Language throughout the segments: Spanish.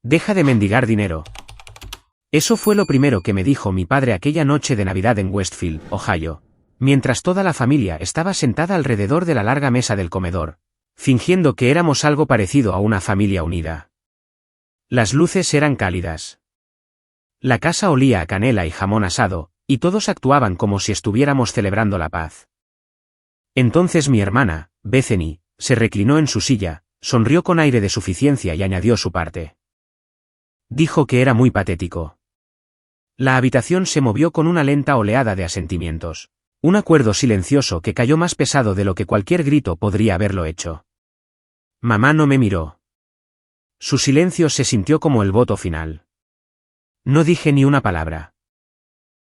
Deja de mendigar dinero. Eso fue lo primero que me dijo mi padre aquella noche de Navidad en Westfield, Ohio, mientras toda la familia estaba sentada alrededor de la larga mesa del comedor, fingiendo que éramos algo parecido a una familia unida. Las luces eran cálidas. La casa olía a canela y jamón asado, y todos actuaban como si estuviéramos celebrando la paz. Entonces mi hermana, Bethany, se reclinó en su silla, sonrió con aire de suficiencia y añadió su parte. Dijo que era muy patético. La habitación se movió con una lenta oleada de asentimientos, un acuerdo silencioso que cayó más pesado de lo que cualquier grito podría haberlo hecho. Mamá no me miró. Su silencio se sintió como el voto final. No dije ni una palabra.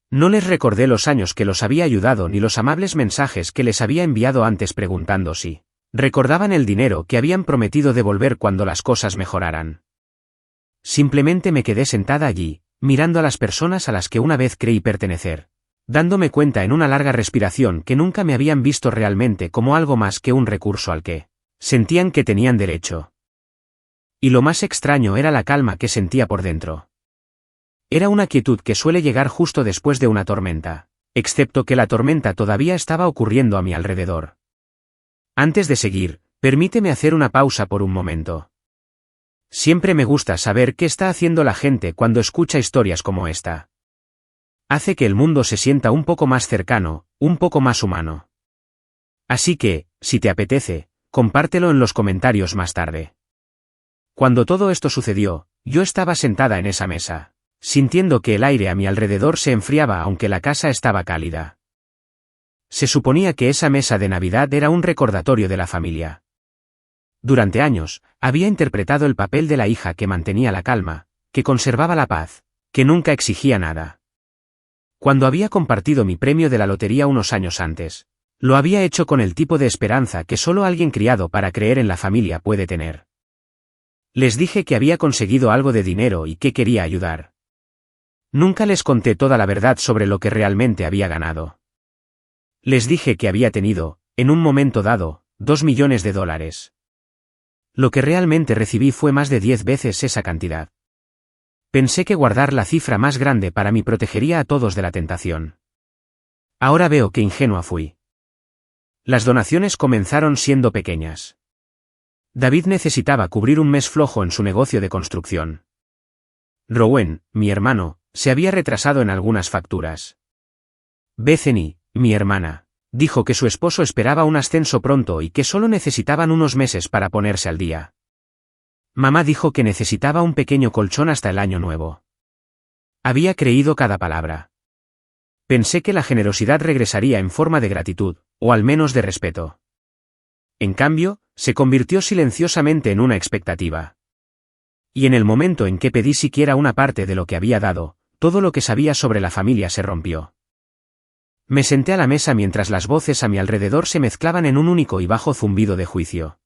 No les recordé los años que los había ayudado ni los amables mensajes que les había enviado antes preguntando si recordaban el dinero que habían prometido devolver cuando las cosas mejoraran. Simplemente me quedé sentada allí, mirando a las personas a las que una vez creí pertenecer, dándome cuenta en una larga respiración que nunca me habían visto realmente como algo más que un recurso al que sentían que tenían derecho. Y lo más extraño era la calma que sentía por dentro. Era una quietud que suele llegar justo después de una tormenta, excepto que la tormenta todavía estaba ocurriendo a mi alrededor. Antes de seguir, permíteme hacer una pausa por un momento. Siempre me gusta saber qué está haciendo la gente cuando escucha historias como esta. Hace que el mundo se sienta un poco más cercano, un poco más humano. Así que, si te apetece, compártelo en los comentarios más tarde. Cuando todo esto sucedió, yo estaba sentada en esa mesa, sintiendo que el aire a mi alrededor se enfriaba aunque la casa estaba cálida. Se suponía que esa mesa de Navidad era un recordatorio de la familia. Durante años, había interpretado el papel de la hija que mantenía la calma, que conservaba la paz, que nunca exigía nada. Cuando había compartido mi premio de la lotería unos años antes, lo había hecho con el tipo de esperanza que solo alguien criado para creer en la familia puede tener. Les dije que había conseguido algo de dinero y que quería ayudar. Nunca les conté toda la verdad sobre lo que realmente había ganado. Les dije que había tenido, en un momento dado, $2 millones. Lo que realmente recibí fue más de 10 veces esa cantidad. Pensé que guardar la cifra más grande para mí protegería a todos de la tentación. Ahora veo qué ingenua fui. Las donaciones comenzaron siendo pequeñas. David necesitaba cubrir un mes flojo en su negocio de construcción. Rowan, mi hermano, se había retrasado en algunas facturas. Bethany, mi hermana, dijo que su esposo esperaba un ascenso pronto y que solo necesitaban unos meses para ponerse al día. Mamá dijo que necesitaba un pequeño colchón hasta el año nuevo. Había creído cada palabra. Pensé que la generosidad regresaría en forma de gratitud, o al menos de respeto. En cambio, se convirtió silenciosamente en una expectativa. Y en el momento en que pedí siquiera una parte de lo que había dado, todo lo que sabía sobre la familia se rompió. Me senté a la mesa mientras las voces a mi alrededor se mezclaban en un único y bajo zumbido de juicio.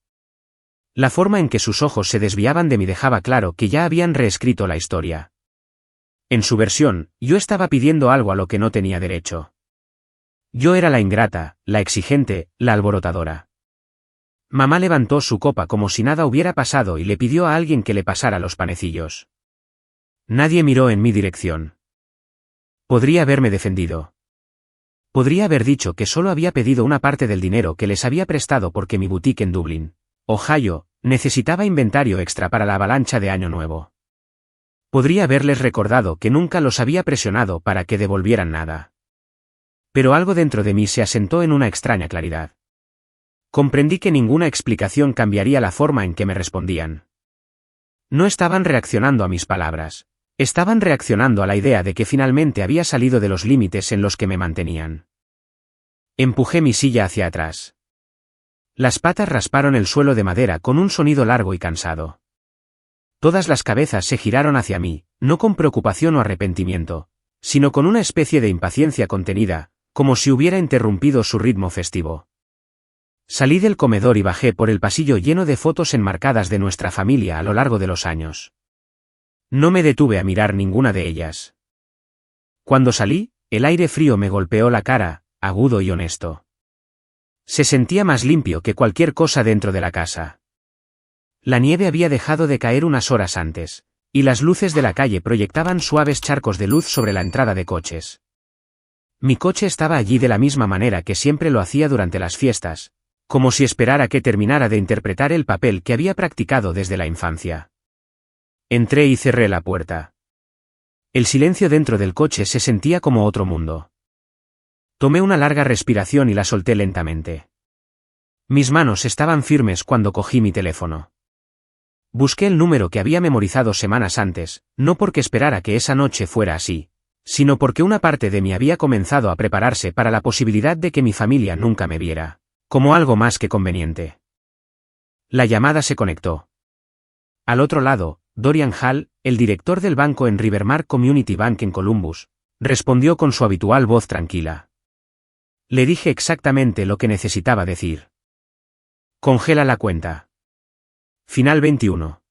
La forma en que sus ojos se desviaban de mí dejaba claro que ya habían reescrito la historia. En su versión, yo estaba pidiendo algo a lo que no tenía derecho. Yo era la ingrata, la exigente, la alborotadora. Mamá levantó su copa como si nada hubiera pasado y le pidió a alguien que le pasara los panecillos. Nadie miró en mi dirección. Podría haberme defendido. Podría haber dicho que solo había pedido una parte del dinero que les había prestado porque mi boutique en Dublín, Ohio, necesitaba inventario extra para la avalancha de Año Nuevo. Podría haberles recordado que nunca los había presionado para que devolvieran nada. Pero algo dentro de mí se asentó en una extraña claridad. Comprendí que ninguna explicación cambiaría la forma en que me respondían. No estaban reaccionando a mis palabras. Estaban reaccionando a la idea de que finalmente había salido de los límites en los que me mantenían. Empujé mi silla hacia atrás. Las patas rasparon el suelo de madera con un sonido largo y cansado. Todas las cabezas se giraron hacia mí, no con preocupación o arrepentimiento, sino con una especie de impaciencia contenida, como si hubiera interrumpido su ritmo festivo. Salí del comedor y bajé por el pasillo lleno de fotos enmarcadas de nuestra familia a lo largo de los años. No me detuve a mirar ninguna de ellas. Cuando salí, el aire frío me golpeó la cara, agudo y honesto. Se sentía más limpio que cualquier cosa dentro de la casa. La nieve había dejado de caer unas horas antes, y las luces de la calle proyectaban suaves charcos de luz sobre la entrada de coches. Mi coche estaba allí de la misma manera que siempre lo hacía durante las fiestas, como si esperara que terminara de interpretar el papel que había practicado desde la infancia. Entré y cerré la puerta. El silencio dentro del coche se sentía como otro mundo. Tomé una larga respiración y la solté lentamente. Mis manos estaban firmes cuando cogí mi teléfono. Busqué el número que había memorizado semanas antes, no porque esperara que esa noche fuera así, sino porque una parte de mí había comenzado a prepararse para la posibilidad de que mi familia nunca me viera, como algo más que conveniente. La llamada se conectó. Al otro lado, Dorian Hall, el director del banco en Rivermark Community Bank en Columbus, respondió con su habitual voz tranquila. Le dije exactamente lo que necesitaba decir. Congela la cuenta. Final 21.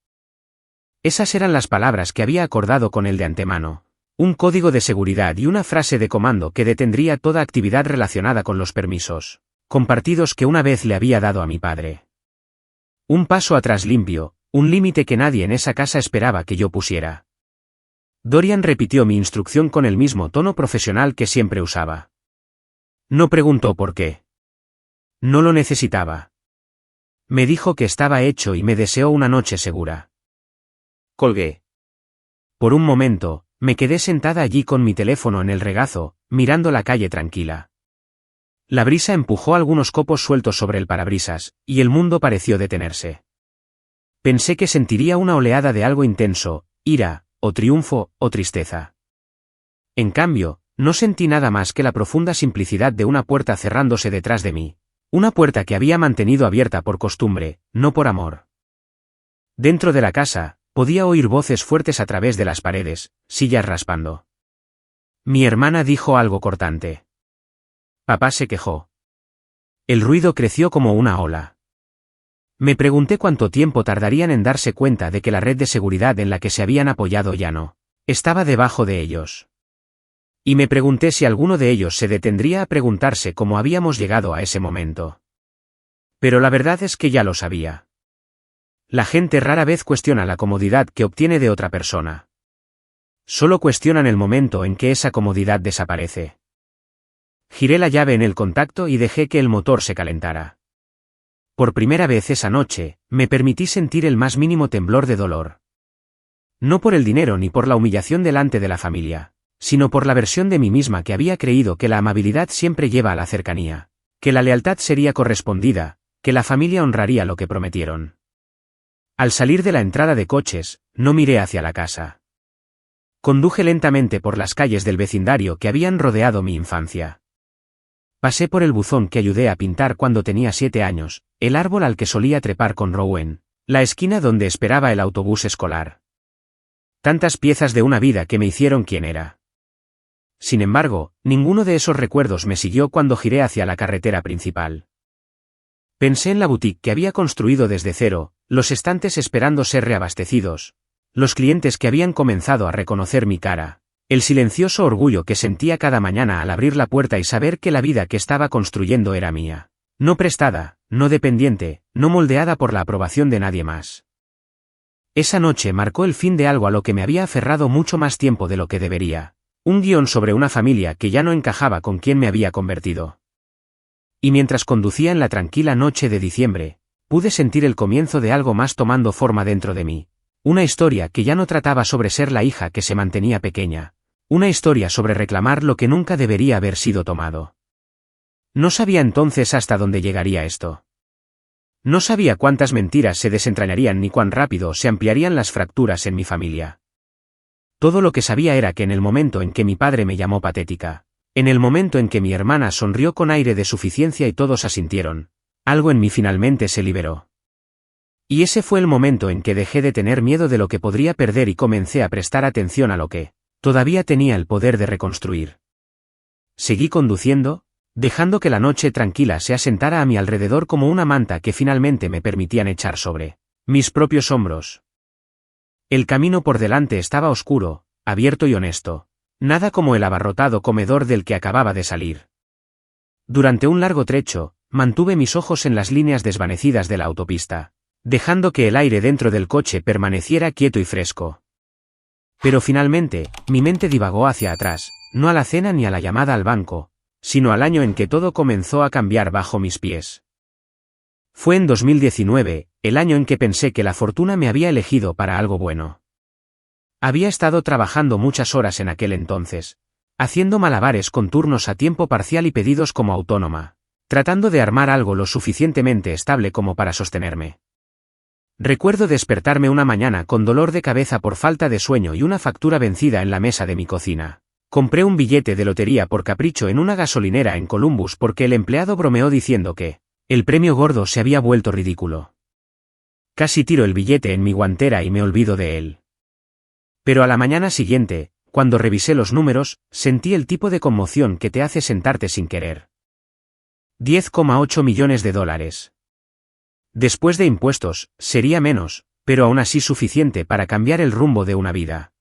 Esas eran las palabras que había acordado con él de antemano. Un código de seguridad y una frase de comando que detendría toda actividad relacionada con los permisos compartidos que una vez le había dado a mi padre. Un paso atrás limpio, un límite que nadie en esa casa esperaba que yo pusiera. Dorian repitió mi instrucción con el mismo tono profesional que siempre usaba. No preguntó por qué. No lo necesitaba. Me dijo que estaba hecho y me deseó una noche segura. Colgué. Por un momento, me quedé sentada allí con mi teléfono en el regazo, mirando la calle tranquila. La brisa empujó algunos copos sueltos sobre el parabrisas, y el mundo pareció detenerse. Pensé que sentiría una oleada de algo intenso, ira, o triunfo, o tristeza. En cambio, no sentí nada más que la profunda simplicidad de una puerta cerrándose detrás de mí. Una puerta que había mantenido abierta por costumbre, no por amor. Dentro de la casa, podía oír voces fuertes a través de las paredes, sillas raspando. Mi hermana dijo algo cortante. Papá se quejó. El ruido creció como una ola. Me pregunté cuánto tiempo tardarían en darse cuenta de que la red de seguridad en la que se habían apoyado ya no estaba debajo de ellos. Y me pregunté si alguno de ellos se detendría a preguntarse cómo habíamos llegado a ese momento. Pero la verdad es que ya lo sabía. La gente rara vez cuestiona la comodidad que obtiene de otra persona. Solo cuestionan el momento en que esa comodidad desaparece. Giré la llave en el contacto y dejé que el motor se calentara. Por primera vez esa noche, me permití sentir el más mínimo temblor de dolor. No por el dinero ni por la humillación delante de la familia, sino por la versión de mí misma que había creído que la amabilidad siempre lleva a la cercanía, que la lealtad sería correspondida, que la familia honraría lo que prometieron. Al salir de la entrada de coches, no miré hacia la casa. Conduje lentamente por las calles del vecindario que habían rodeado mi infancia. Pasé por el buzón que ayudé a pintar cuando tenía 7 años, el árbol al que solía trepar con Rowan, la esquina donde esperaba el autobús escolar. Tantas piezas de una vida que me hicieron quien era. Sin embargo, ninguno de esos recuerdos me siguió cuando giré hacia la carretera principal. Pensé en la boutique que había construido desde cero, los estantes esperando ser reabastecidos, los clientes que habían comenzado a reconocer mi cara, el silencioso orgullo que sentía cada mañana al abrir la puerta y saber que la vida que estaba construyendo era mía, no prestada, no dependiente, no moldeada por la aprobación de nadie más. Esa noche marcó el fin de algo a lo que me había aferrado mucho más tiempo de lo que debería. Un guión sobre una familia que ya no encajaba con quien me había convertido. Y mientras conducía en la tranquila noche de diciembre, pude sentir el comienzo de algo más tomando forma dentro de mí. Una historia que ya no trataba sobre ser la hija que se mantenía pequeña. Una historia sobre reclamar lo que nunca debería haber sido tomado. No sabía entonces hasta dónde llegaría esto. No sabía cuántas mentiras se desentrañarían ni cuán rápido se ampliarían las fracturas en mi familia. Todo lo que sabía era que en el momento en que mi padre me llamó patética, en el momento en que mi hermana sonrió con aire de suficiencia y todos asintieron, algo en mí finalmente se liberó. Y ese fue el momento en que dejé de tener miedo de lo que podría perder y comencé a prestar atención a lo que todavía tenía el poder de reconstruir. Seguí conduciendo, dejando que la noche tranquila se asentara a mi alrededor como una manta que finalmente me permitían echar sobre mis propios hombros. El camino por delante estaba oscuro, abierto y honesto, nada como el abarrotado comedor del que acababa de salir. Durante un largo trecho, mantuve mis ojos en las líneas desvanecidas de la autopista, dejando que el aire dentro del coche permaneciera quieto y fresco. Pero finalmente, mi mente divagó hacia atrás, no a la cena ni a la llamada al banco, sino al año en que todo comenzó a cambiar bajo mis pies. Fue en 2019, el año en que pensé que la fortuna me había elegido para algo bueno. Había estado trabajando muchas horas en aquel entonces, haciendo malabares con turnos a tiempo parcial y pedidos como autónoma, tratando de armar algo lo suficientemente estable como para sostenerme. Recuerdo despertarme una mañana con dolor de cabeza por falta de sueño y una factura vencida en la mesa de mi cocina. Compré un billete de lotería por capricho en una gasolinera en Columbus porque el empleado bromeó diciendo que el premio gordo se había vuelto ridículo. Casi tiro el billete en mi guantera y me olvido de él. Pero a la mañana siguiente, cuando revisé los números, sentí el tipo de conmoción que te hace sentarte sin querer. 10,8 millones de dólares. Después de impuestos, sería menos, pero aún así suficiente para cambiar el rumbo de una vida.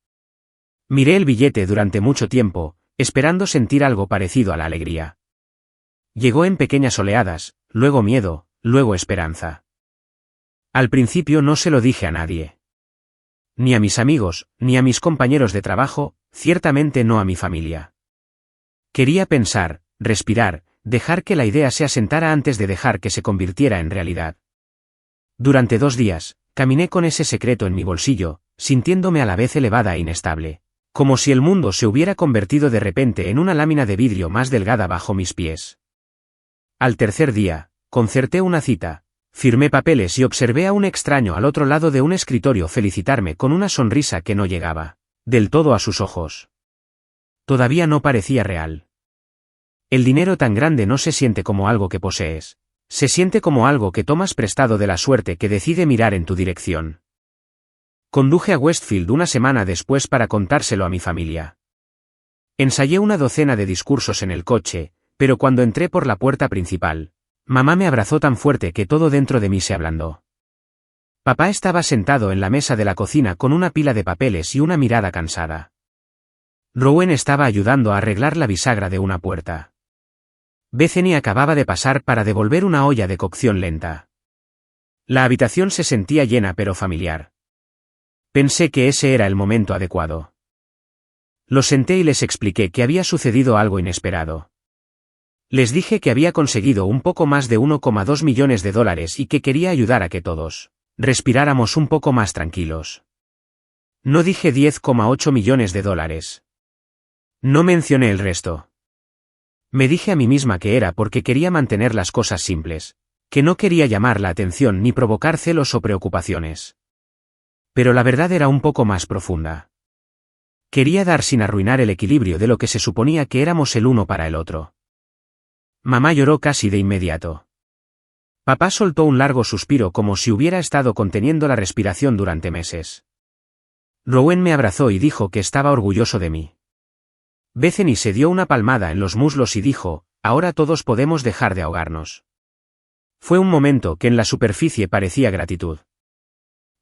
Miré el billete durante mucho tiempo, esperando sentir algo parecido a la alegría. Llegó en pequeñas oleadas, luego miedo, luego esperanza. Al principio no se lo dije a nadie. Ni a mis amigos, ni a mis compañeros de trabajo, ciertamente no a mi familia. Quería pensar, respirar, dejar que la idea se asentara antes de dejar que se convirtiera en realidad. Durante 2 días, caminé con ese secreto en mi bolsillo, sintiéndome a la vez elevada e inestable, como si el mundo se hubiera convertido de repente en una lámina de vidrio más delgada bajo mis pies. Al tercer día, concerté una cita, firmé papeles y observé a un extraño al otro lado de un escritorio felicitarme con una sonrisa que no llegaba del todo a sus ojos. Todavía no parecía real. El dinero tan grande no se siente como algo que posees, se siente como algo que tomas prestado de la suerte que decide mirar en tu dirección. Conduje a Westfield una semana después para contárselo a mi familia. Ensayé una docena de discursos en el coche, pero cuando entré por la puerta principal, mamá me abrazó tan fuerte que todo dentro de mí se ablandó. Papá estaba sentado en la mesa de la cocina con una pila de papeles y una mirada cansada. Rowan estaba ayudando a arreglar la bisagra de una puerta. Bethany acababa de pasar para devolver una olla de cocción lenta. La habitación se sentía llena pero familiar. Pensé que ese era el momento adecuado. Los senté y les expliqué que había sucedido algo inesperado. Les dije que había conseguido un poco más de 1,2 millones de dólares y que quería ayudar a que todos respiráramos un poco más tranquilos. No dije 10,8 millones de dólares. No mencioné el resto. Me dije a mí misma que era porque quería mantener las cosas simples, que no quería llamar la atención ni provocar celos o preocupaciones. Pero la verdad era un poco más profunda. Quería dar sin arruinar el equilibrio de lo que se suponía que éramos el uno para el otro. Mamá lloró casi de inmediato. Papá soltó un largo suspiro como si hubiera estado conteniendo la respiración durante meses. Rowan me abrazó y dijo que estaba orgulloso de mí. Bethany se dio una palmada en los muslos y dijo, ahora todos podemos dejar de ahogarnos. Fue un momento que en la superficie parecía gratitud.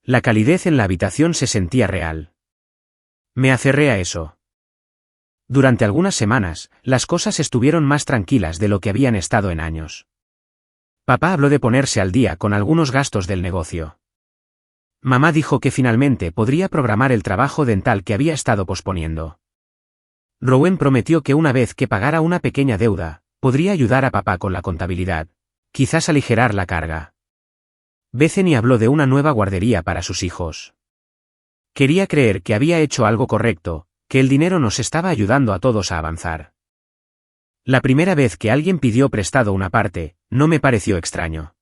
La calidez en la habitación se sentía real. Me aferré a eso. Durante algunas semanas, las cosas estuvieron más tranquilas de lo que habían estado en años. Papá habló de ponerse al día con algunos gastos del negocio. Mamá dijo que finalmente podría programar el trabajo dental que había estado posponiendo. Rowan prometió que una vez que pagara una pequeña deuda, podría ayudar a papá con la contabilidad, quizás aligerar la carga. Bethany habló de una nueva guardería para sus hijos. Quería creer que había hecho algo correcto, que el dinero nos estaba ayudando a todos a avanzar. La primera vez que alguien pidió prestado una parte, no me pareció extraño.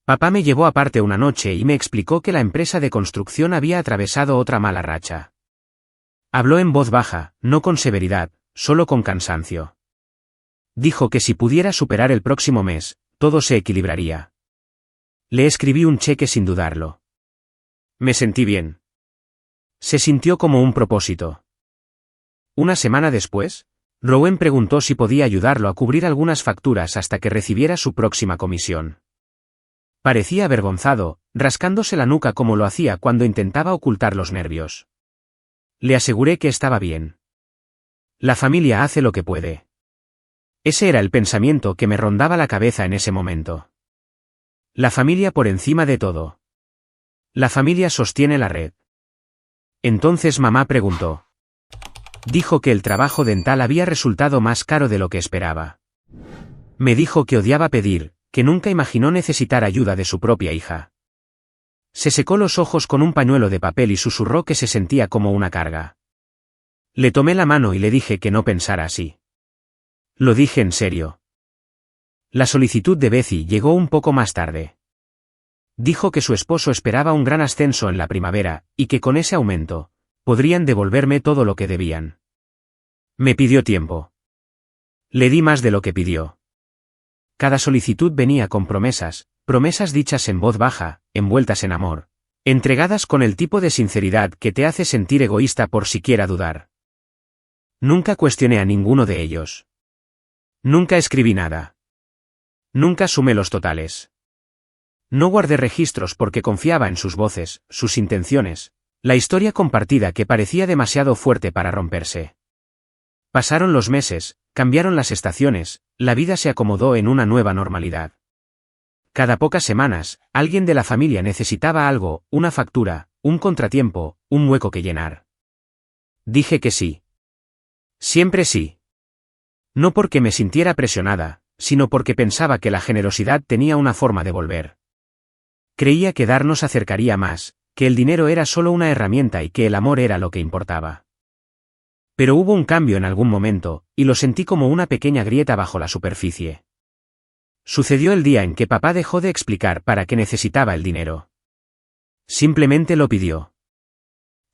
Papá me llevó aparte una noche y me explicó que la empresa de construcción había atravesado otra mala racha. Habló en voz baja, no con severidad, solo con cansancio. Dijo que si pudiera superar el próximo mes, todo se equilibraría. Le escribí un cheque sin dudarlo. Me sentí bien. Se sintió como un propósito. Una semana después, Rowan preguntó si podía ayudarlo a cubrir algunas facturas hasta que recibiera su próxima comisión. Parecía avergonzado, rascándose la nuca como lo hacía cuando intentaba ocultar los nervios. Le aseguré que estaba bien. La familia hace lo que puede. Ese era el pensamiento que me rondaba la cabeza en ese momento. La familia por encima de todo. La familia sostiene la red. Entonces mamá preguntó. Dijo que el trabajo dental había resultado más caro de lo que esperaba. Me dijo que odiaba pedir, que nunca imaginó necesitar ayuda de su propia hija. Se secó los ojos con un pañuelo de papel y susurró que se sentía como una carga. Le tomé la mano y le dije que no pensara así. Lo dije en serio. La solicitud de Betsy llegó un poco más tarde. Dijo que su esposo esperaba un gran ascenso en la primavera, y que con ese aumento, podrían devolverme todo lo que debían. Me pidió tiempo. Le di más de lo que pidió. Cada solicitud venía con promesas dichas en voz baja, envueltas en amor, entregadas con el tipo de sinceridad que te hace sentir egoísta por siquiera dudar. Nunca cuestioné a ninguno de ellos. Nunca escribí nada. Nunca sumé los totales. No guardé registros porque confiaba en sus voces, sus intenciones, la historia compartida que parecía demasiado fuerte para romperse. Pasaron los meses, cambiaron las estaciones, la vida se acomodó en una nueva normalidad. Cada pocas semanas, alguien de la familia necesitaba algo, una factura, un contratiempo, un hueco que llenar. Dije que sí. Siempre sí. No porque me sintiera presionada, sino porque pensaba que la generosidad tenía una forma de volver. Creía que dar nos acercaría más, que el dinero era solo una herramienta y que el amor era lo que importaba. Pero hubo un cambio en algún momento, y lo sentí como una pequeña grieta bajo la superficie. Sucedió el día en que papá dejó de explicar para qué necesitaba el dinero. Simplemente lo pidió.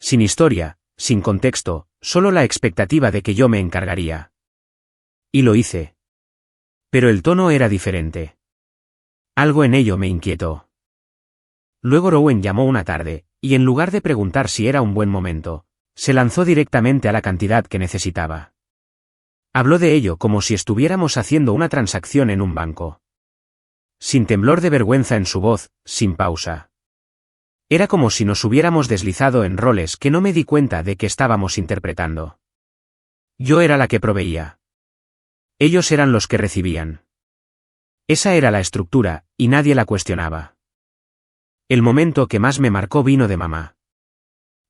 Sin historia, sin contexto, solo la expectativa de que yo me encargaría. Y lo hice. Pero el tono era diferente. Algo en ello me inquietó. Luego Rowan llamó una tarde, y en lugar de preguntar si era un buen momento, se lanzó directamente a la cantidad que necesitaba. Habló de ello como si estuviéramos haciendo una transacción en un banco. Sin temblor de vergüenza en su voz, sin pausa. Era como si nos hubiéramos deslizado en roles que no me di cuenta de que estábamos interpretando. Yo era la que proveía. Ellos eran los que recibían. Esa era la estructura, y nadie la cuestionaba. El momento que más me marcó vino de mamá.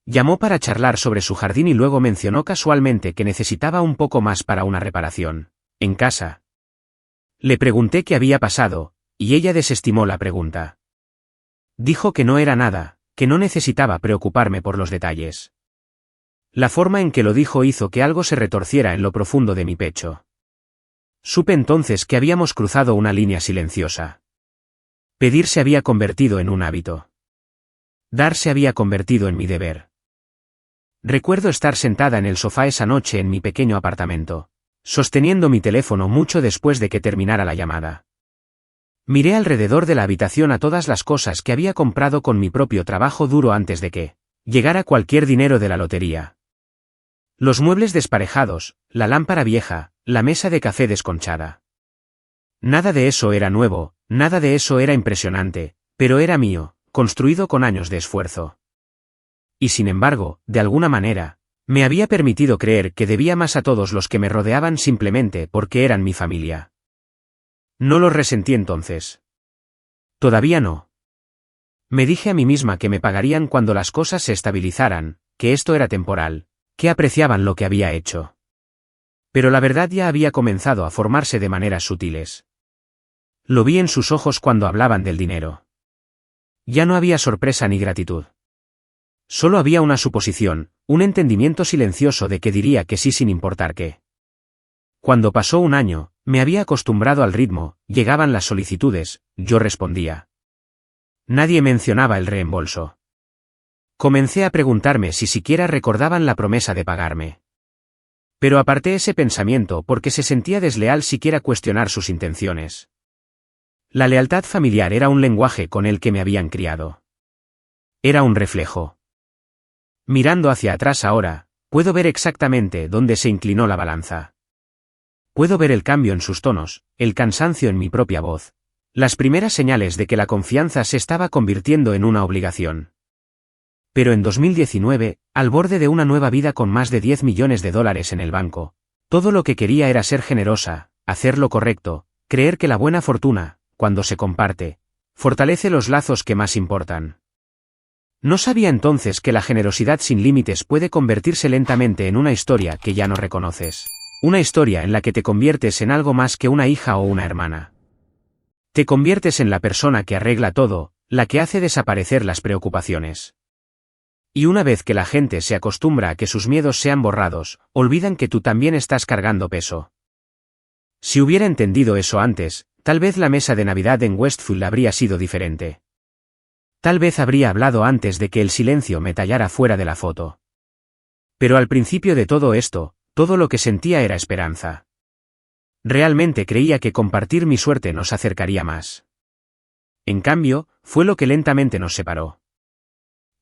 Llamó para charlar sobre su jardín y luego mencionó casualmente que necesitaba un poco más para una reparación, en casa. Le pregunté qué había pasado, y ella desestimó la pregunta. Dijo que no era nada, que no necesitaba preocuparme por los detalles. La forma en que lo dijo hizo que algo se retorciera en lo profundo de mi pecho. Supe entonces que habíamos cruzado una línea silenciosa. Pedir se había convertido en un hábito. Dar se había convertido en mi deber. Recuerdo estar sentada en el sofá esa noche en mi pequeño apartamento, sosteniendo mi teléfono mucho después de que terminara la llamada. Miré alrededor de la habitación a todas las cosas que había comprado con mi propio trabajo duro antes de que llegara cualquier dinero de la lotería. Los muebles desparejados, la lámpara vieja, la mesa de café desconchada. Nada de eso era nuevo, nada de eso era impresionante, pero era mío, construido con años de esfuerzo. Y sin embargo, de alguna manera, me había permitido creer que debía más a todos los que me rodeaban simplemente porque eran mi familia. No los resentí entonces. Todavía no. Me dije a mí misma que me pagarían cuando las cosas se estabilizaran, que esto era temporal, que apreciaban lo que había hecho. Pero la verdad ya había comenzado a formarse de maneras sutiles. Lo vi en sus ojos cuando hablaban del dinero. Ya no había sorpresa ni gratitud. Solo había una suposición, un entendimiento silencioso de que diría que sí sin importar qué. Cuando pasó un año, me había acostumbrado al ritmo, llegaban las solicitudes, yo respondía. Nadie mencionaba el reembolso. Comencé a preguntarme si siquiera recordaban la promesa de pagarme. Pero aparté ese pensamiento porque se sentía desleal siquiera cuestionar sus intenciones. La lealtad familiar era un lenguaje con el que me habían criado. Era un reflejo. Mirando hacia atrás ahora, puedo ver exactamente dónde se inclinó la balanza. Puedo ver el cambio en sus tonos, el cansancio en mi propia voz, las primeras señales de que la confianza se estaba convirtiendo en una obligación. Pero en 2019, al borde de una nueva vida con más de $10 millones en el banco, todo lo que quería era ser generosa, hacer lo correcto, creer que la buena fortuna, cuando se comparte, fortalece los lazos que más importan. No sabía entonces que la generosidad sin límites puede convertirse lentamente en una historia que ya no reconoces. Una historia en la que te conviertes en algo más que una hija o una hermana. Te conviertes en la persona que arregla todo, la que hace desaparecer las preocupaciones. Y una vez que la gente se acostumbra a que sus miedos sean borrados, olvidan que tú también estás cargando peso. Si hubiera entendido eso antes, tal vez la mesa de Navidad en Westfield habría sido diferente. Tal vez habría hablado antes de que el silencio me tallara fuera de la foto. Pero al principio de todo esto, todo lo que sentía era esperanza. Realmente creía que compartir mi suerte nos acercaría más. En cambio, fue lo que lentamente nos separó.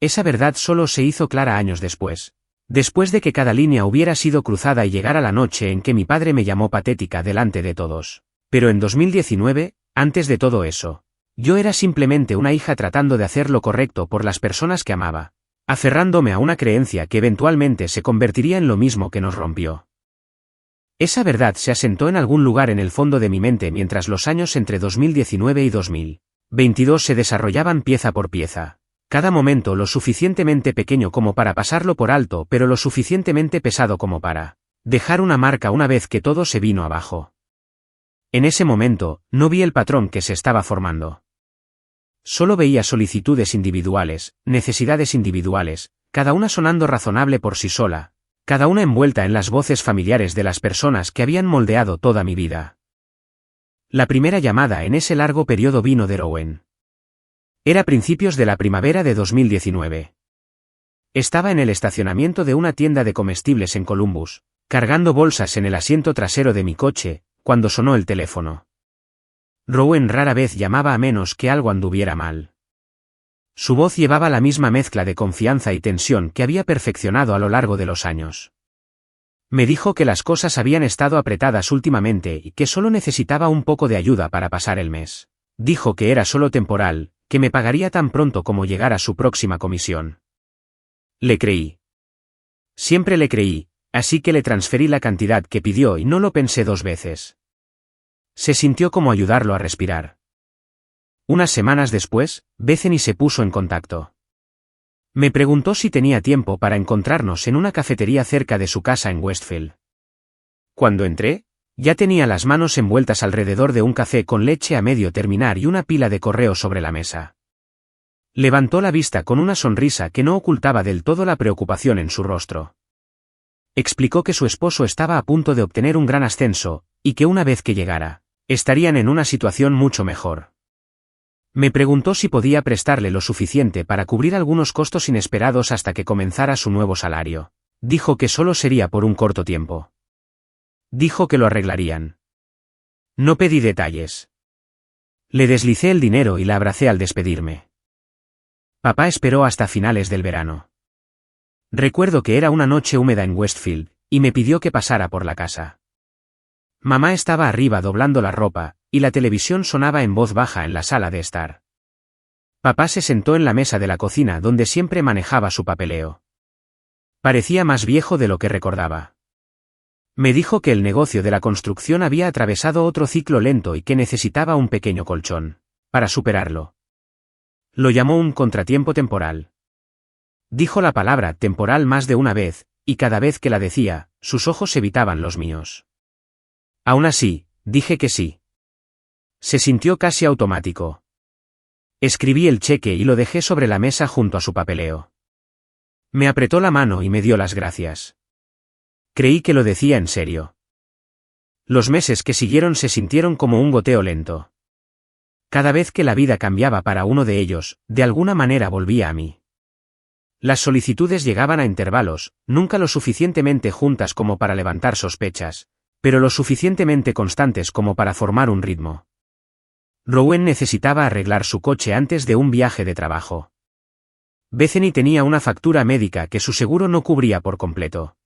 Esa verdad solo se hizo clara años después. Después de que cada línea hubiera sido cruzada y llegara la noche en que mi padre me llamó patética delante de todos. Pero en 2019, antes de todo eso, yo era simplemente una hija tratando de hacer lo correcto por las personas que amaba, aferrándome a una creencia que eventualmente se convertiría en lo mismo que nos rompió. Esa verdad se asentó en algún lugar en el fondo de mi mente mientras los años entre 2019 y 2022 se desarrollaban pieza por pieza. Cada momento lo suficientemente pequeño como para pasarlo por alto, pero lo suficientemente pesado como para dejar una marca una vez que todo se vino abajo. En ese momento, no vi el patrón que se estaba formando. Solo veía solicitudes individuales, necesidades individuales, cada una sonando razonable por sí sola, cada una envuelta en las voces familiares de las personas que habían moldeado toda mi vida. La primera llamada en ese largo periodo vino de Rowan. Era principios de la primavera de 2019. Estaba en el estacionamiento de una tienda de comestibles en Columbus, cargando bolsas en el asiento trasero de mi coche, cuando sonó el teléfono. Rowan rara vez llamaba a menos que algo anduviera mal. Su voz llevaba la misma mezcla de confianza y tensión que había perfeccionado a lo largo de los años. Me dijo que las cosas habían estado apretadas últimamente y que solo necesitaba un poco de ayuda para pasar el mes. Dijo que era solo temporal, que me pagaría tan pronto como llegara su próxima comisión. Le creí. Siempre le creí, así que le transferí la cantidad que pidió y no lo pensé dos veces. Se sintió como ayudarlo a respirar. Unas semanas después, Bethany se puso en contacto. Me preguntó si tenía tiempo para encontrarnos en una cafetería cerca de su casa en Westfield. Cuando entré, ya tenía las manos envueltas alrededor de un café con leche a medio terminar y una pila de correos sobre la mesa. Levantó la vista con una sonrisa que no ocultaba del todo la preocupación en su rostro. Explicó que su esposo estaba a punto de obtener un gran ascenso, y que una vez que llegara, estarían en una situación mucho mejor. Me preguntó si podía prestarle lo suficiente para cubrir algunos costos inesperados hasta que comenzara su nuevo salario. Dijo que solo sería por un corto tiempo. Dijo que lo arreglarían. No pedí detalles. Le deslicé el dinero y la abracé al despedirme. Papá esperó hasta finales del verano. Recuerdo que era una noche húmeda en Westfield, y me pidió que pasara por la casa. Mamá estaba arriba doblando la ropa, y la televisión sonaba en voz baja en la sala de estar. Papá se sentó en la mesa de la cocina donde siempre manejaba su papeleo. Parecía más viejo de lo que recordaba. Me dijo que el negocio de la construcción había atravesado otro ciclo lento y que necesitaba un pequeño colchón para superarlo. Lo llamó un contratiempo temporal. Dijo la palabra temporal más de una vez, y cada vez que la decía, sus ojos evitaban los míos. Aún así, dije que sí. Se sintió casi automático. Escribí el cheque y lo dejé sobre la mesa junto a su papeleo. Me apretó la mano y me dio las gracias. Creí que lo decía en serio. Los meses que siguieron se sintieron como un goteo lento. Cada vez que la vida cambiaba para uno de ellos, de alguna manera volvía a mí. Las solicitudes llegaban a intervalos, nunca lo suficientemente juntas como para levantar sospechas, pero lo suficientemente constantes como para formar un ritmo. Rowan necesitaba arreglar su coche antes de un viaje de trabajo. Bethany tenía una factura médica que su seguro no cubría por completo.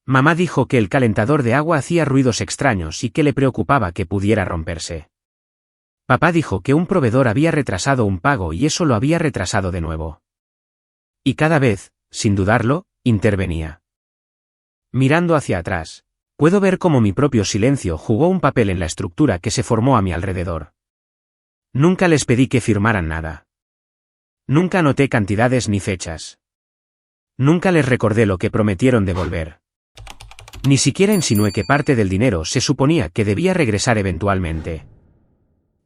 Mamá dijo que el calentador de agua hacía ruidos extraños y que le preocupaba que pudiera romperse. Papá dijo que un proveedor había retrasado un pago y eso lo había retrasado de nuevo. Y cada vez, sin dudarlo, intervenía. Mirando hacia atrás, puedo ver cómo mi propio silencio jugó un papel en la estructura que se formó a mi alrededor. Nunca les pedí que firmaran nada. Nunca anoté cantidades ni fechas. Nunca les recordé lo que prometieron devolver. Ni siquiera insinué que parte del dinero se suponía que debía regresar eventualmente.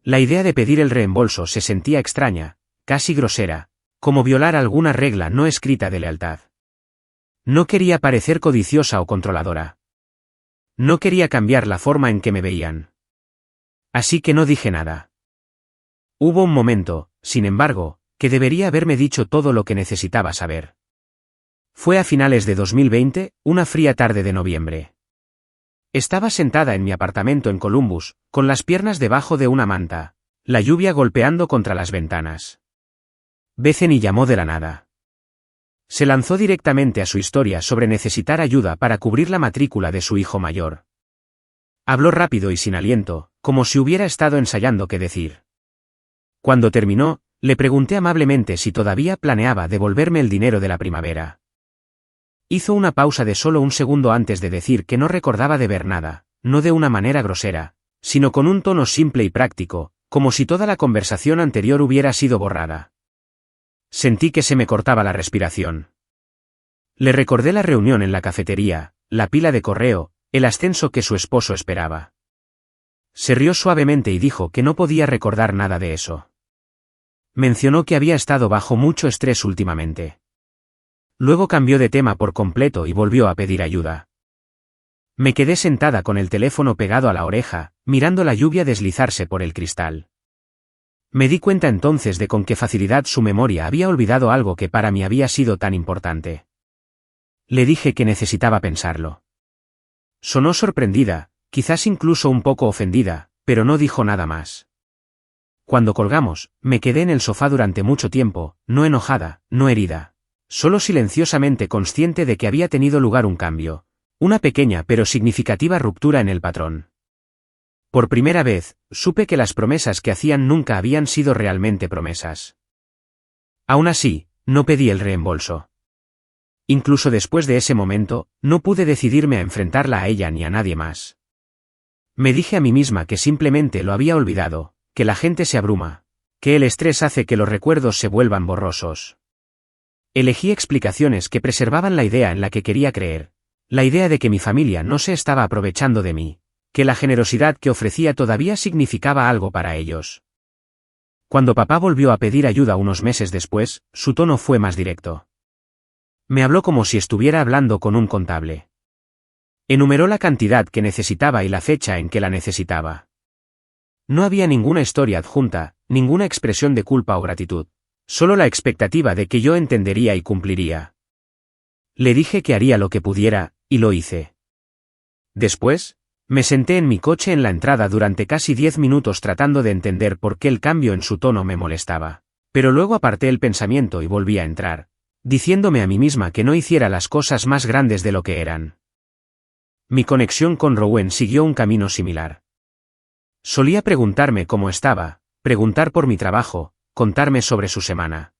La idea de pedir el reembolso se sentía extraña, casi grosera, como violar alguna regla no escrita de lealtad. No quería parecer codiciosa o controladora. No quería cambiar la forma en que me veían. Así que no dije nada. Hubo un momento, sin embargo, que debería haberme dicho todo lo que necesitaba saber. Fue a finales de 2020, una fría tarde de noviembre. Estaba sentada en mi apartamento en Columbus, con las piernas debajo de una manta, la lluvia golpeando contra las ventanas. Bethany llamó de la nada. Se lanzó directamente a su historia sobre necesitar ayuda para cubrir la matrícula de su hijo mayor. Habló rápido y sin aliento, como si hubiera estado ensayando qué decir. Cuando terminó, le pregunté amablemente si todavía planeaba devolverme el dinero de la primavera. Hizo una pausa de solo un segundo antes de decir que no recordaba de ver nada, no de una manera grosera, sino con un tono simple y práctico, como si toda la conversación anterior hubiera sido borrada. Sentí que se me cortaba la respiración. Le recordé la reunión en la cafetería, la pila de correo, el ascenso que su esposo esperaba. Se rió suavemente y dijo que no podía recordar nada de eso. Mencionó que había estado bajo mucho estrés últimamente. Luego cambió de tema por completo y volvió a pedir ayuda. Me quedé sentada con el teléfono pegado a la oreja, mirando la lluvia deslizarse por el cristal. Me di cuenta entonces de con qué facilidad su memoria había olvidado algo que para mí había sido tan importante. Le dije que necesitaba pensarlo. Sonó sorprendida, quizás incluso un poco ofendida, pero no dijo nada más. Cuando colgamos, me quedé en el sofá durante mucho tiempo, no enojada, no herida. Solo silenciosamente consciente de que había tenido lugar un cambio, una pequeña pero significativa ruptura en el patrón. Por primera vez, supe que las promesas que hacían nunca habían sido realmente promesas. Aún así, no pedí el reembolso. Incluso después de ese momento, no pude decidirme a enfrentarla a ella ni a nadie más. Me dije a mí misma que simplemente lo había olvidado, que la gente se abruma, que el estrés hace que los recuerdos se vuelvan borrosos. Elegí explicaciones que preservaban la idea en la que quería creer, la idea de que mi familia no se estaba aprovechando de mí, que la generosidad que ofrecía todavía significaba algo para ellos. Cuando papá volvió a pedir ayuda unos meses después, su tono fue más directo. Me habló como si estuviera hablando con un contable. Enumeró la cantidad que necesitaba y la fecha en que la necesitaba. No había ninguna historia adjunta, ninguna expresión de culpa o gratitud. Solo la expectativa de que yo entendería y cumpliría. Le dije que haría lo que pudiera, y lo hice. Después, me senté en mi coche en la entrada durante casi 10 minutos tratando de entender por qué el cambio en su tono me molestaba. Pero luego aparté el pensamiento y volví a entrar, diciéndome a mí misma que no hiciera las cosas más grandes de lo que eran. Mi conexión con Rowan siguió un camino similar. Solía preguntarme cómo estaba, preguntar por mi trabajo, contarme sobre su semana.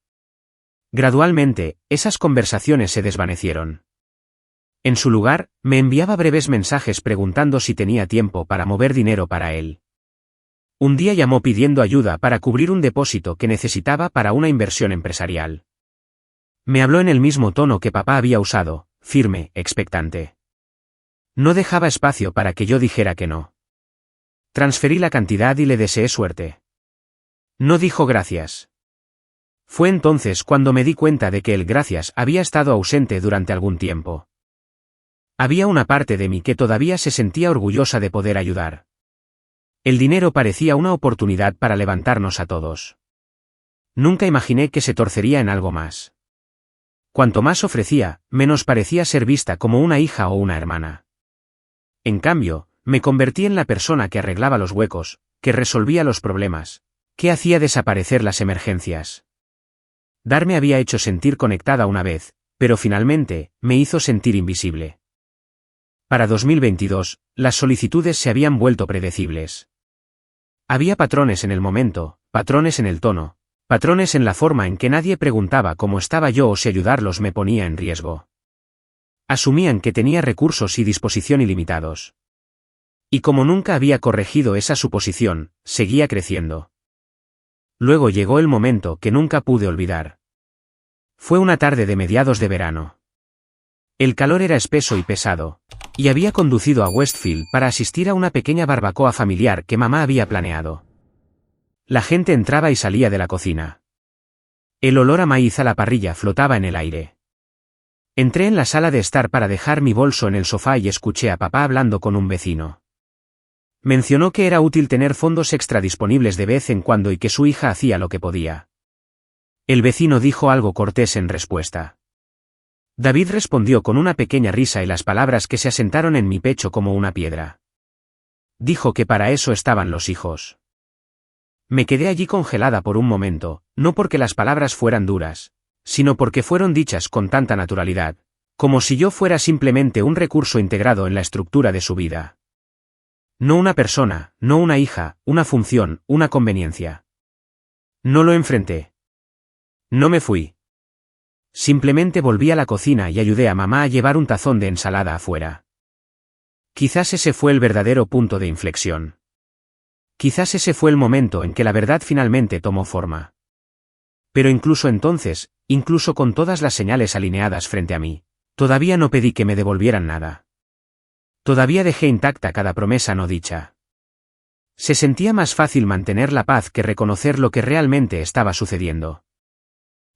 Gradualmente, esas conversaciones se desvanecieron. En su lugar, me enviaba breves mensajes preguntando si tenía tiempo para mover dinero para él. Un día llamó pidiendo ayuda para cubrir un depósito que necesitaba para una inversión empresarial. Me habló en el mismo tono que papá había usado, firme, expectante. No dejaba espacio para que yo dijera que no. Transferí la cantidad y le deseé suerte. No dijo gracias. Fue entonces cuando me di cuenta de que el gracias había estado ausente durante algún tiempo. Había una parte de mí que todavía se sentía orgullosa de poder ayudar. El dinero parecía una oportunidad para levantarnos a todos. Nunca imaginé que se torcería en algo más. Cuanto más ofrecía, menos parecía ser vista como una hija o una hermana. En cambio, me convertí en la persona que arreglaba los huecos, que resolvía los problemas, que hacía desaparecer las emergencias. Dar me había hecho sentir conectada una vez, pero finalmente, me hizo sentir invisible. Para 2022, las solicitudes se habían vuelto predecibles. Había patrones en el momento, patrones en el tono, patrones en la forma en que nadie preguntaba cómo estaba yo o si ayudarlos me ponía en riesgo. Asumían que tenía recursos y disposición ilimitados. Y como nunca había corregido esa suposición, seguía creciendo. Luego llegó el momento que nunca pude olvidar. Fue una tarde de mediados de verano. El calor era espeso y pesado, y había conducido a Westfield para asistir a una pequeña barbacoa familiar que mamá había planeado. La gente entraba y salía de la cocina. El olor a maíz a la parrilla flotaba en el aire. Entré en la sala de estar para dejar mi bolso en el sofá y escuché a papá hablando con un vecino. Mencionó que era útil tener fondos extra disponibles de vez en cuando y que su hija hacía lo que podía. El vecino dijo algo cortés en respuesta. David respondió con una pequeña risa y las palabras que se asentaron en mi pecho como una piedra. Dijo que para eso estaban los hijos. Me quedé allí congelada por un momento, no porque las palabras fueran duras, sino porque fueron dichas con tanta naturalidad, como si yo fuera simplemente un recurso integrado en la estructura de su vida. No una persona, no una hija, una función, una conveniencia. No lo enfrenté. No me fui. Simplemente volví a la cocina y ayudé a mamá a llevar un tazón de ensalada afuera. Quizás ese fue el verdadero punto de inflexión. Quizás ese fue el momento en que la verdad finalmente tomó forma. Pero incluso entonces, incluso con todas las señales alineadas frente a mí, todavía no pedí que me devolvieran nada. Todavía dejé intacta cada promesa no dicha. Se sentía más fácil mantener la paz que reconocer lo que realmente estaba sucediendo.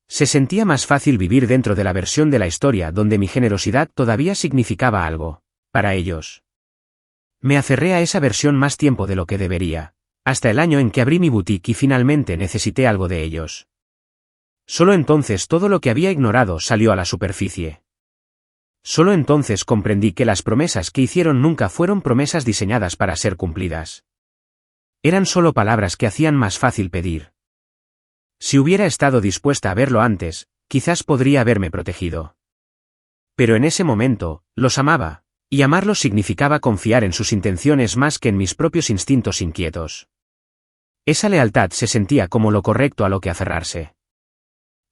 Se sentía más fácil vivir dentro de la versión de la historia donde mi generosidad todavía significaba algo, para ellos. Me aferré a esa versión más tiempo de lo que debería, hasta el año en que abrí mi boutique y finalmente necesité algo de ellos. Solo entonces todo lo que había ignorado salió a la superficie. Solo entonces comprendí que las promesas que hicieron nunca fueron promesas diseñadas para ser cumplidas. Eran solo palabras que hacían más fácil pedir. Si hubiera estado dispuesta a verlo antes, quizás podría haberme protegido. Pero en ese momento, los amaba, y amarlos significaba confiar en sus intenciones más que en mis propios instintos inquietos. Esa lealtad se sentía como lo correcto a lo que aferrarse.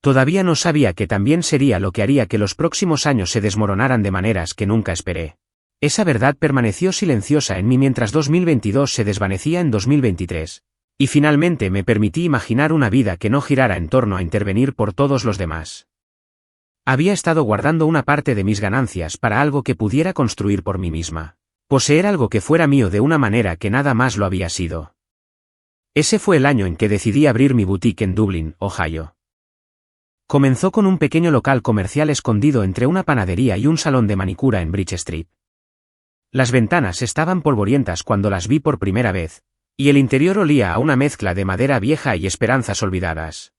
Todavía no sabía que también sería lo que haría que los próximos años se desmoronaran de maneras que nunca esperé. Esa verdad permaneció silenciosa en mí mientras 2022 se desvanecía en 2023, y finalmente me permití imaginar una vida que no girara en torno a intervenir por todos los demás. Había estado guardando una parte de mis ganancias para algo que pudiera construir por mí misma. Poseer algo que fuera mío de una manera que nada más lo había sido. Ese fue el año en que decidí abrir mi boutique en Dublín, Ohio. Comenzó con un pequeño local comercial escondido entre una panadería y un salón de manicura en Bridge Street. Las ventanas estaban polvorientas cuando las vi por primera vez, y el interior olía a una mezcla de madera vieja y esperanzas olvidadas.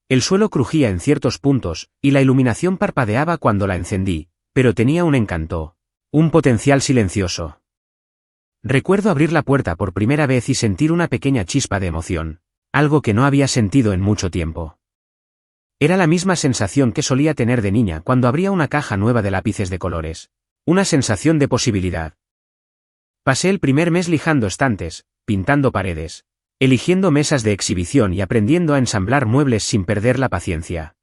El suelo crujía en ciertos puntos, y la iluminación parpadeaba cuando la encendí, pero tenía un encanto, un potencial silencioso. Recuerdo abrir la puerta por primera vez y sentir una pequeña chispa de emoción, algo que no había sentido en mucho tiempo. Era la misma sensación que solía tener de niña cuando abría una caja nueva de lápices de colores, una sensación de posibilidad. Pasé el primer mes lijando estantes, pintando paredes, eligiendo mesas de exhibición y aprendiendo a ensamblar muebles sin perder la paciencia.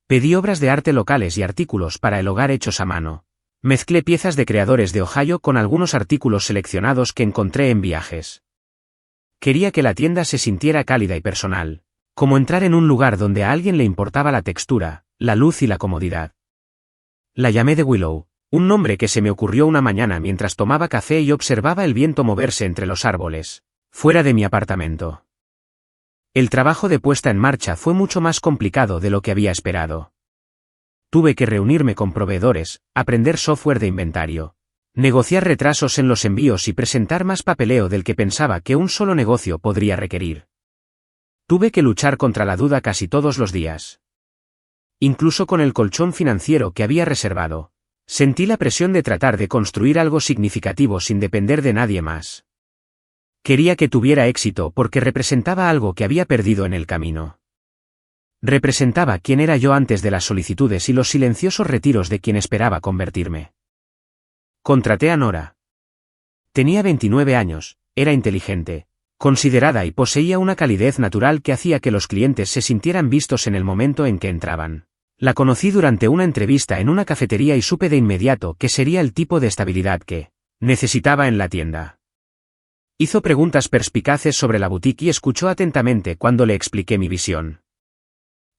Pedí obras de arte locales y artículos para el hogar hechos a mano. Mezclé piezas de creadores de Ohio con algunos artículos seleccionados que encontré en viajes. Quería que la tienda se sintiera cálida y personal, como entrar en un lugar donde a alguien le importaba la textura, la luz y la comodidad. La llamé The Willow, un nombre que se me ocurrió una mañana mientras tomaba café y observaba el viento moverse entre los árboles, fuera de mi apartamento. El trabajo de puesta en marcha fue mucho más complicado de lo que había esperado. Tuve que reunirme con proveedores, aprender software de inventario, negociar retrasos en los envíos y presentar más papeleo del que pensaba que un solo negocio podría requerir. Tuve que luchar contra la duda casi todos los días. Incluso con el colchón financiero que había reservado, sentí la presión de tratar de construir algo significativo sin depender de nadie más. Quería que tuviera éxito porque representaba algo que había perdido en el camino. Representaba quién era yo antes de las solicitudes y los silenciosos retiros de quien esperaba convertirme. Contraté a Nora. Tenía 29 años, era inteligente, considerada y poseía una calidez natural que hacía que los clientes se sintieran vistos en el momento en que entraban. La conocí durante una entrevista en una cafetería y supe de inmediato que sería el tipo de estabilidad que necesitaba en la tienda. Hizo preguntas perspicaces sobre la boutique y escuchó atentamente cuando le expliqué mi visión.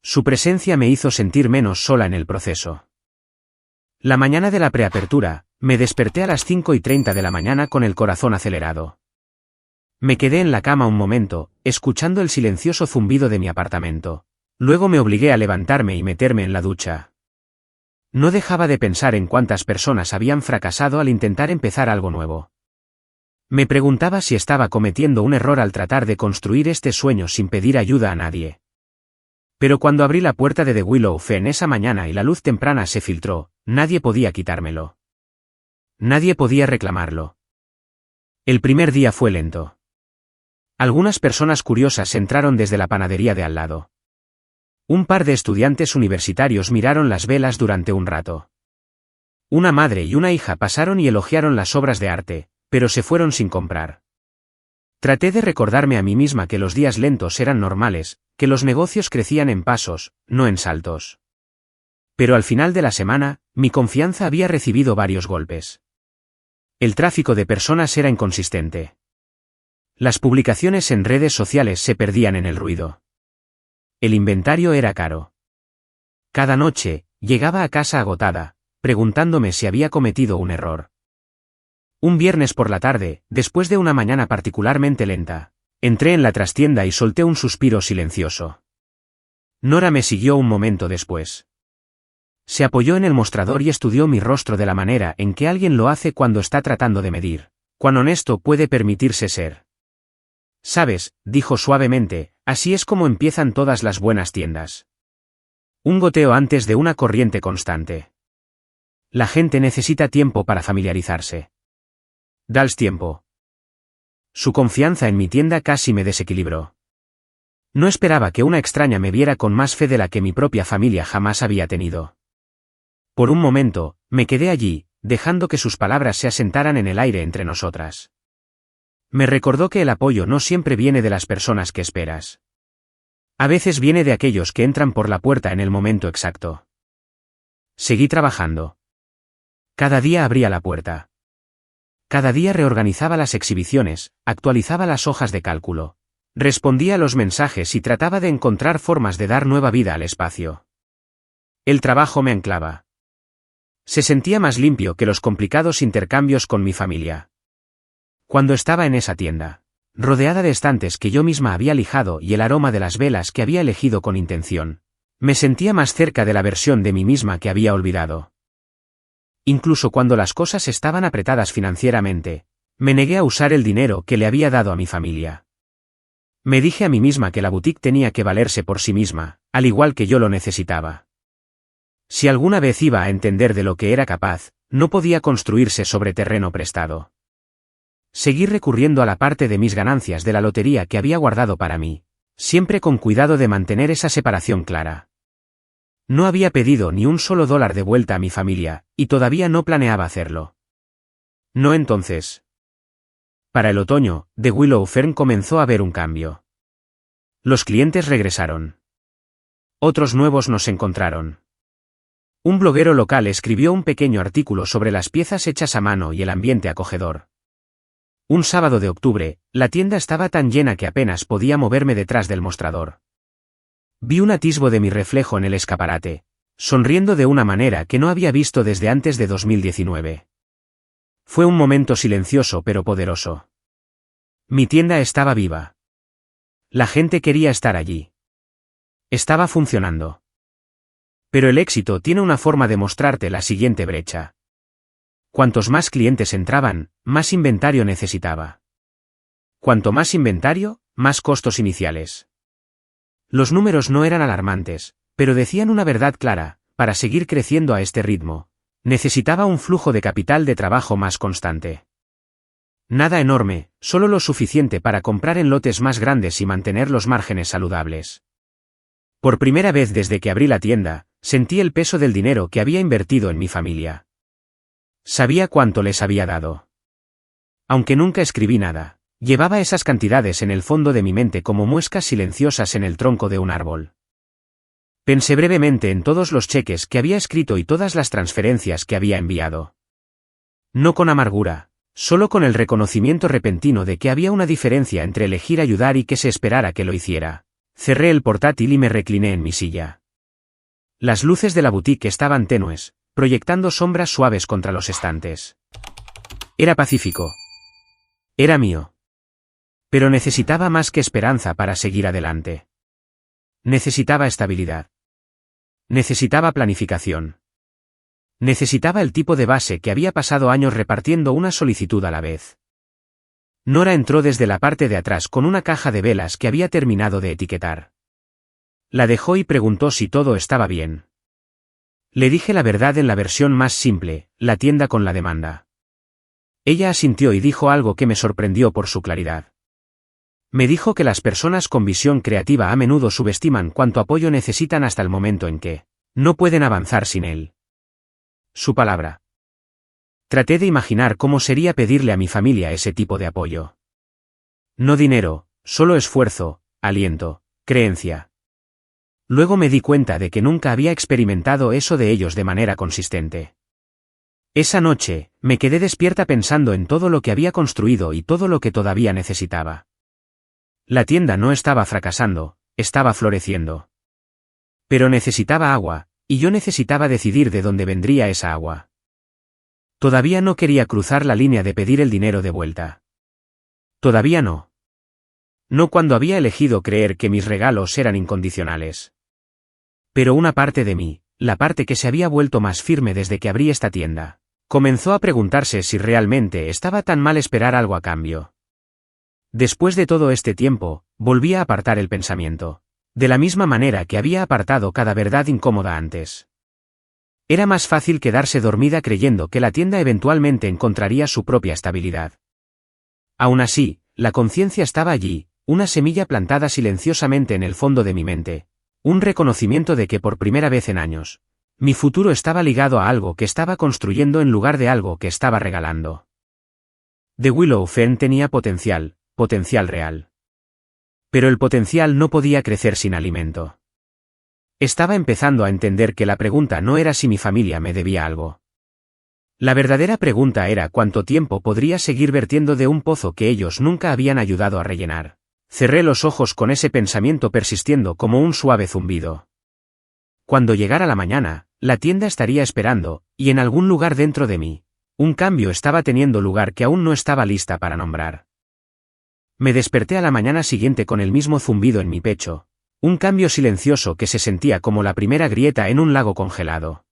Su presencia me hizo sentir menos sola en el proceso. La mañana de la preapertura, me desperté a las 5:30 de la mañana con el corazón acelerado. Me quedé en la cama un momento, escuchando el silencioso zumbido de mi apartamento. Luego me obligué a levantarme y meterme en la ducha. No dejaba de pensar en cuántas personas habían fracasado al intentar empezar algo nuevo. Me preguntaba si estaba cometiendo un error al tratar de construir este sueño sin pedir ayuda a nadie. Pero cuando abrí la puerta de The Willow en esa mañana y la luz temprana se filtró, nadie podía quitármelo. Nadie podía reclamarlo. El primer día fue lento. Algunas personas curiosas entraron desde la panadería de al lado. Un par de estudiantes universitarios miraron las velas durante un rato. Una madre y una hija pasaron y elogiaron las obras de arte, pero se fueron sin comprar. Traté de recordarme a mí misma que los días lentos eran normales, que los negocios crecían en pasos, no en saltos. Pero al final de la semana, mi confianza había recibido varios golpes. El tráfico de personas era inconsistente. Las publicaciones en redes sociales se perdían en el ruido. El inventario era caro. Cada noche, llegaba a casa agotada, preguntándome si había cometido un error. Un viernes por la tarde, después de una mañana particularmente lenta, entré en la trastienda y solté un suspiro silencioso. Nora me siguió un momento después. Se apoyó en el mostrador y estudió mi rostro de la manera en que alguien lo hace cuando está tratando de medir cuán honesto puede permitirse ser. Sabes, dijo suavemente, así es como empiezan todas las buenas tiendas. Un goteo antes de una corriente constante. La gente necesita tiempo para familiarizarse. Dales tiempo. Su confianza en mi tienda casi me desequilibró. No esperaba que una extraña me viera con más fe de la que mi propia familia jamás había tenido. Por un momento, me quedé allí, dejando que sus palabras se asentaran en el aire entre nosotras. Me recordó que el apoyo no siempre viene de las personas que esperas. A veces viene de aquellos que entran por la puerta en el momento exacto. Seguí trabajando. Cada día abría la puerta. Cada día reorganizaba las exhibiciones, actualizaba las hojas de cálculo, respondía a los mensajes y trataba de encontrar formas de dar nueva vida al espacio. El trabajo me anclaba. Se sentía más limpio que los complicados intercambios con mi familia. Cuando estaba en esa tienda, rodeada de estantes que yo misma había lijado y el aroma de las velas que había elegido con intención, me sentía más cerca de la versión de mí misma que había olvidado. Incluso cuando las cosas estaban apretadas financieramente, me negué a usar el dinero que le había dado a mi familia. Me dije a mí misma que la boutique tenía que valerse por sí misma, al igual que yo lo necesitaba. Si alguna vez iba a entender de lo que era capaz, no podía construirse sobre terreno prestado. Seguí recurriendo a la parte de mis ganancias de la lotería que había guardado para mí, siempre con cuidado de mantener esa separación clara. No había pedido ni un solo dólar de vuelta a mi familia, y todavía no planeaba hacerlo. No entonces. Para el otoño, The Willow Fern comenzó a ver un cambio. Los clientes regresaron. Otros nuevos nos encontraron. Un bloguero local escribió un pequeño artículo sobre las piezas hechas a mano y el ambiente acogedor. Un sábado de octubre, la tienda estaba tan llena que apenas podía moverme detrás del mostrador. Vi un atisbo de mi reflejo en el escaparate, sonriendo de una manera que no había visto desde antes de 2019. Fue un momento silencioso pero poderoso. Mi tienda estaba viva. La gente quería estar allí. Estaba funcionando. Pero el éxito tiene una forma de mostrarte la siguiente brecha. Cuantos más clientes entraban, más inventario necesitaba. Cuanto más inventario, más costos iniciales. Los números no eran alarmantes, pero decían una verdad clara: para seguir creciendo a este ritmo, necesitaba un flujo de capital de trabajo más constante. Nada enorme, solo lo suficiente para comprar en lotes más grandes y mantener los márgenes saludables. Por primera vez desde que abrí la tienda, sentí el peso del dinero que había invertido en mi familia. Sabía cuánto les había dado. Aunque nunca escribí nada, llevaba esas cantidades en el fondo de mi mente como muescas silenciosas en el tronco de un árbol. Pensé brevemente en todos los cheques que había escrito y todas las transferencias que había enviado. No con amargura, Solo con el reconocimiento repentino de que había una diferencia entre elegir ayudar y que se esperara que lo hiciera. Cerré el portátil y me recliné en mi silla. Las luces de la boutique estaban tenues, proyectando sombras suaves contra los estantes. Era pacífico. Era mío. Pero necesitaba más que esperanza para seguir adelante. Necesitaba estabilidad. Necesitaba planificación. Necesitaba el tipo de base que había pasado años repartiendo una solicitud a la vez. Nora entró desde la parte de atrás con una caja de velas que había terminado de etiquetar. La dejó y preguntó si todo estaba bien. Le dije la verdad en la versión más simple, la tienda con la demanda. Ella asintió y dijo algo que me sorprendió por su claridad. Me dijo que las personas con visión creativa a menudo subestiman cuánto apoyo necesitan hasta el momento en que no pueden avanzar sin él. Su palabra. Traté de imaginar cómo sería pedirle a mi familia ese tipo de apoyo. No dinero, solo esfuerzo, aliento, creencia. Luego me di cuenta de que nunca había experimentado eso de ellos de manera consistente. Esa noche, me quedé despierta pensando en todo lo que había construido y todo lo que todavía necesitaba. La tienda no estaba fracasando, estaba floreciendo. Pero necesitaba agua, y yo necesitaba decidir de dónde vendría esa agua. Todavía no quería cruzar la línea de pedir el dinero de vuelta. Todavía no. No cuando había elegido creer que mis regalos eran incondicionales. Pero una parte de mí, la parte que se había vuelto más firme desde que abrí esta tienda, comenzó a preguntarse si realmente estaba tan mal esperar algo a cambio. Después de todo este tiempo, volví a apartar el pensamiento. De la misma manera que había apartado cada verdad incómoda antes. Era más fácil quedarse dormida creyendo que la tienda eventualmente encontraría su propia estabilidad. Aún así, la conciencia estaba allí, una semilla plantada silenciosamente en el fondo de mi mente, un reconocimiento de que por primera vez en años, mi futuro estaba ligado a algo que estaba construyendo en lugar de algo que estaba regalando. The Willow Fern tenía potencial real. Pero el potencial no podía crecer sin alimento. Estaba empezando a entender que la pregunta no era si mi familia me debía algo. La verdadera pregunta era cuánto tiempo podría seguir vertiendo de un pozo que ellos nunca habían ayudado a rellenar. Cerré los ojos con ese pensamiento persistiendo como un suave zumbido. Cuando llegara la mañana, la tienda estaría esperando, y en algún lugar dentro de mí, un cambio estaba teniendo lugar que aún no estaba lista para nombrar. Me desperté a la mañana siguiente con el mismo zumbido en mi pecho, un cambio silencioso que se sentía como la primera grieta en un lago congelado.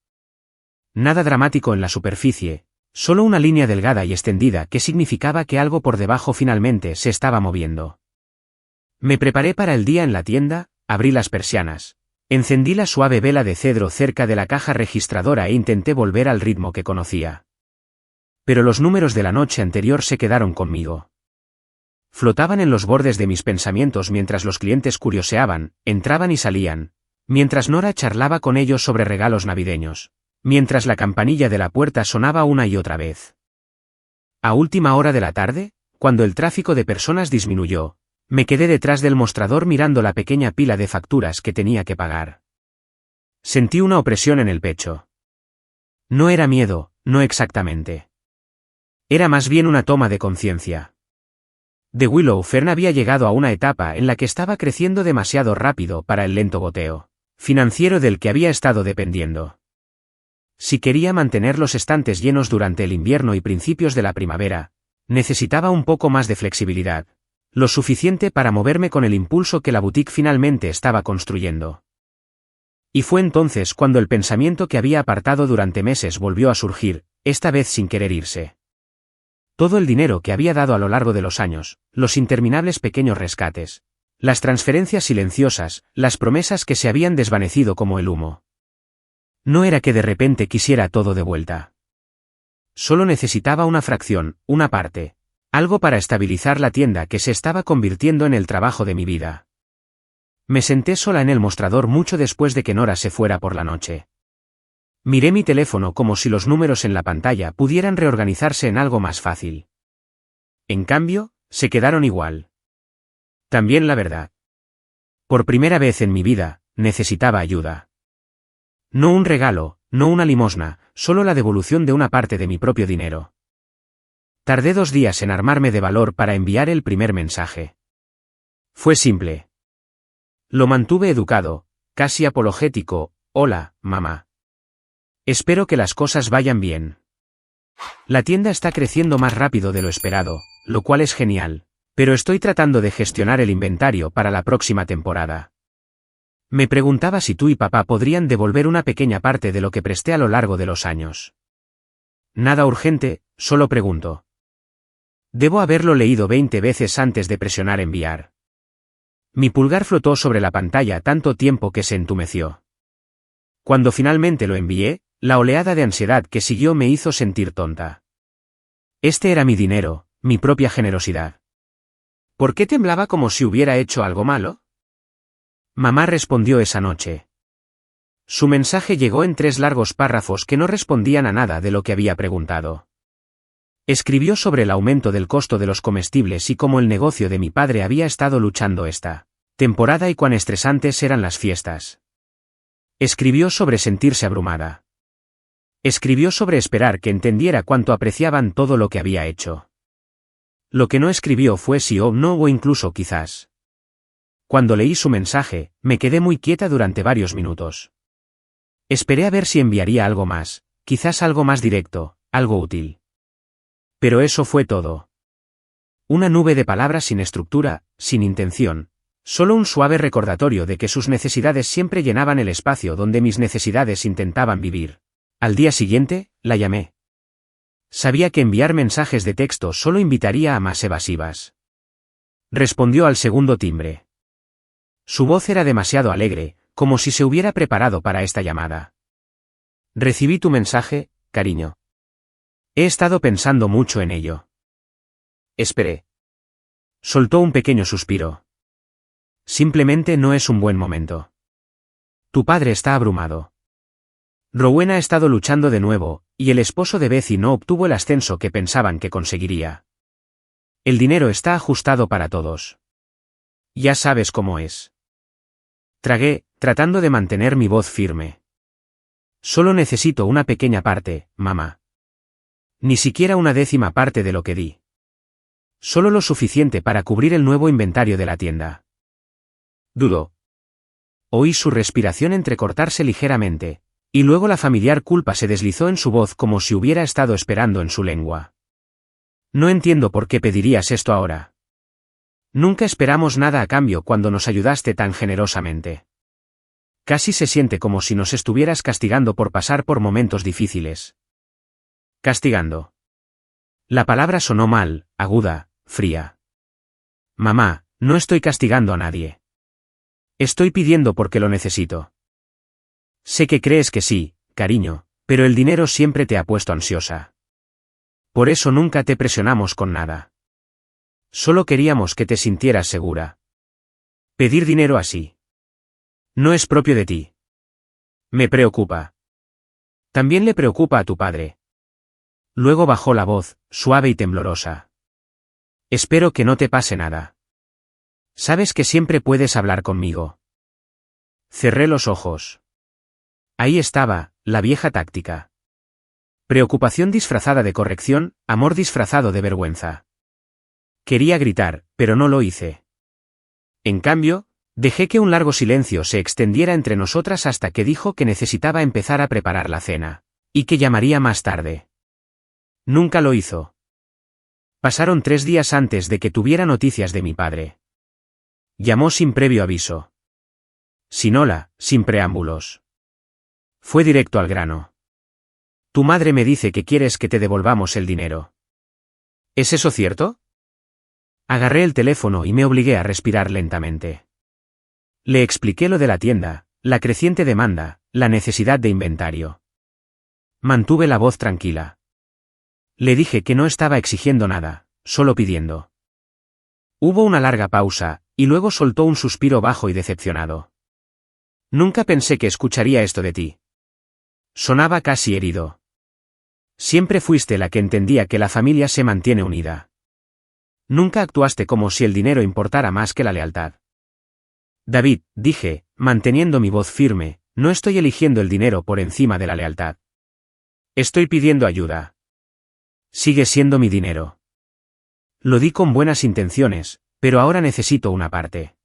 Nada dramático en la superficie, solo una línea delgada y extendida que significaba que algo por debajo finalmente se estaba moviendo. Me preparé para el día en la tienda, abrí las persianas, encendí la suave vela de cedro cerca de la caja registradora e intenté volver al ritmo que conocía. Pero los números de la noche anterior se quedaron conmigo. Flotaban en los bordes de mis pensamientos mientras los clientes curioseaban, entraban y salían, mientras Nora charlaba con ellos sobre regalos navideños, mientras la campanilla de la puerta sonaba una y otra vez. A última hora de la tarde, cuando el tráfico de personas disminuyó, me quedé detrás del mostrador mirando la pequeña pila de facturas que tenía que pagar. Sentí una opresión en el pecho. No era miedo, no exactamente. Era más bien una toma de conciencia. The Willow Fern había llegado a una etapa en la que estaba creciendo demasiado rápido para el lento goteo financiero del que había estado dependiendo. Si quería mantener los estantes llenos durante el invierno y principios de la primavera, necesitaba un poco más de flexibilidad, lo suficiente para moverme con el impulso que la boutique finalmente estaba construyendo. Y fue entonces cuando el pensamiento que había apartado durante meses volvió a surgir, esta vez sin querer irse. Todo el dinero que había dado a lo largo de los años, los interminables pequeños rescates, las transferencias silenciosas, las promesas que se habían desvanecido como el humo. No era que de repente quisiera todo de vuelta. Solo necesitaba una fracción, una parte, algo para estabilizar la tienda que se estaba convirtiendo en el trabajo de mi vida. Me senté sola en el mostrador mucho después de que Nora se fuera por la noche. Miré mi teléfono como si los números en la pantalla pudieran reorganizarse en algo más fácil. En cambio, se quedaron igual. También la verdad. Por primera vez en mi vida, necesitaba ayuda. No un regalo, no una limosna, solo la devolución de una parte de mi propio dinero. Tardé 2 días en armarme de valor para enviar el primer mensaje. Fue simple. Lo mantuve educado, casi apologético: hola, mamá. Espero que las cosas vayan bien. La tienda está creciendo más rápido de lo esperado, lo cual es genial, pero estoy tratando de gestionar el inventario para la próxima temporada. Me preguntaba si tú y papá podrían devolver una pequeña parte de lo que presté a lo largo de los años. Nada urgente, solo pregunto. Debo haberlo leído 20 veces antes de presionar enviar. Mi pulgar flotó sobre la pantalla tanto tiempo que se entumeció. Cuando finalmente lo envié, la oleada de ansiedad que siguió me hizo sentir tonta. Este era mi dinero, mi propia generosidad. ¿Por qué temblaba como si hubiera hecho algo malo? Mamá respondió esa noche. Su mensaje llegó en 3 largos párrafos que no respondían a nada de lo que había preguntado. Escribió sobre el aumento del costo de los comestibles y cómo el negocio de mi padre había estado luchando esta temporada y cuán estresantes eran las fiestas. Escribió sobre sentirse abrumada. Escribió sobre esperar que entendiera cuánto apreciaban todo lo que había hecho. Lo que no escribió fue sí o no o incluso quizás. Cuando leí su mensaje, me quedé muy quieta durante varios minutos. Esperé a ver si enviaría algo más, quizás algo más directo, algo útil. Pero eso fue todo. Una nube de palabras sin estructura, sin intención, solo un suave recordatorio de que sus necesidades siempre llenaban el espacio donde mis necesidades intentaban vivir. Al día siguiente, la llamé. Sabía que enviar mensajes de texto solo invitaría a más evasivas. Respondió al segundo timbre. Su voz era demasiado alegre, como si se hubiera preparado para esta llamada. Recibí tu mensaje, cariño. He estado pensando mucho en ello. Esperé. Soltó un pequeño suspiro. Simplemente no es un buen momento. Tu padre está abrumado. Rowen ha estado luchando de nuevo, y el esposo de Betsy no obtuvo el ascenso que pensaban que conseguiría. El dinero está ajustado para todos. Ya sabes cómo es. Tragué, tratando de mantener mi voz firme. Solo necesito una pequeña parte, mamá. Ni siquiera una 10ª parte de lo que di. Solo lo suficiente para cubrir el nuevo inventario de la tienda. Dudó. Oí su respiración entrecortarse ligeramente, y luego la familiar culpa se deslizó en su voz como si hubiera estado esperando en su lengua. No entiendo por qué pedirías esto ahora. Nunca esperamos nada a cambio cuando nos ayudaste tan generosamente. Casi se siente como si nos estuvieras castigando por pasar por momentos difíciles. Castigando. La palabra sonó mal, aguda, fría. Mamá, no estoy castigando a nadie. Estoy pidiendo porque lo necesito. Sé que crees que sí, cariño, pero el dinero siempre te ha puesto ansiosa. Por eso nunca te presionamos con nada. Solo queríamos que te sintieras segura. Pedir dinero así. No es propio de ti. Me preocupa. También le preocupa a tu padre. Luego bajó la voz, suave y temblorosa. Espero que no te pase nada. Sabes que siempre puedes hablar conmigo. Cerré los ojos. Ahí estaba, la vieja táctica. Preocupación disfrazada de corrección, amor disfrazado de vergüenza. Quería gritar, pero no lo hice. En cambio, dejé que un largo silencio se extendiera entre nosotras hasta que dijo que necesitaba empezar a preparar la cena, y que llamaría más tarde. Nunca lo hizo. Pasaron 3 días antes de que tuviera noticias de mi padre. Llamó sin previo aviso. Sin hola, sin preámbulos. Fue directo al grano. Tu madre me dice que quieres que te devolvamos el dinero. ¿Es eso cierto? Agarré el teléfono y me obligué a respirar lentamente. Le expliqué lo de la tienda, la creciente demanda, la necesidad de inventario. Mantuve la voz tranquila. Le dije que no estaba exigiendo nada, solo pidiendo. Hubo una larga pausa, y luego soltó un suspiro bajo y decepcionado. Nunca pensé que escucharía esto de ti. Sonaba casi herido. Siempre fuiste la que entendía que la familia se mantiene unida. Nunca actuaste como si el dinero importara más que la lealtad. David, dije, manteniendo mi voz firme, no estoy eligiendo el dinero por encima de la lealtad. Estoy pidiendo ayuda. Sigue siendo mi dinero. Lo di con buenas intenciones, pero ahora necesito una parte.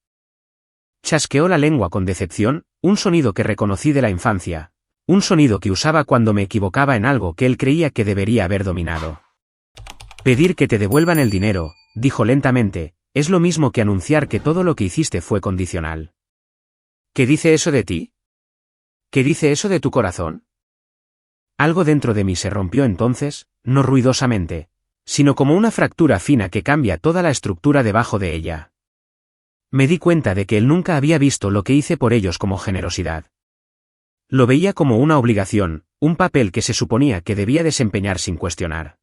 Chasqueó la lengua con decepción, un sonido que reconocí de la infancia, un sonido que usaba cuando me equivocaba en algo que él creía que debería haber dominado. Pedir que te devuelvan el dinero, dijo lentamente, es lo mismo que anunciar que todo lo que hiciste fue condicional. ¿Qué dice eso de ti? ¿Qué dice eso de tu corazón? Algo dentro de mí se rompió entonces, no ruidosamente, sino como una fractura fina que cambia toda la estructura debajo de ella. Me di cuenta de que él nunca había visto lo que hice por ellos como generosidad. Lo veía como una obligación, un papel que se suponía que debía desempeñar sin cuestionar.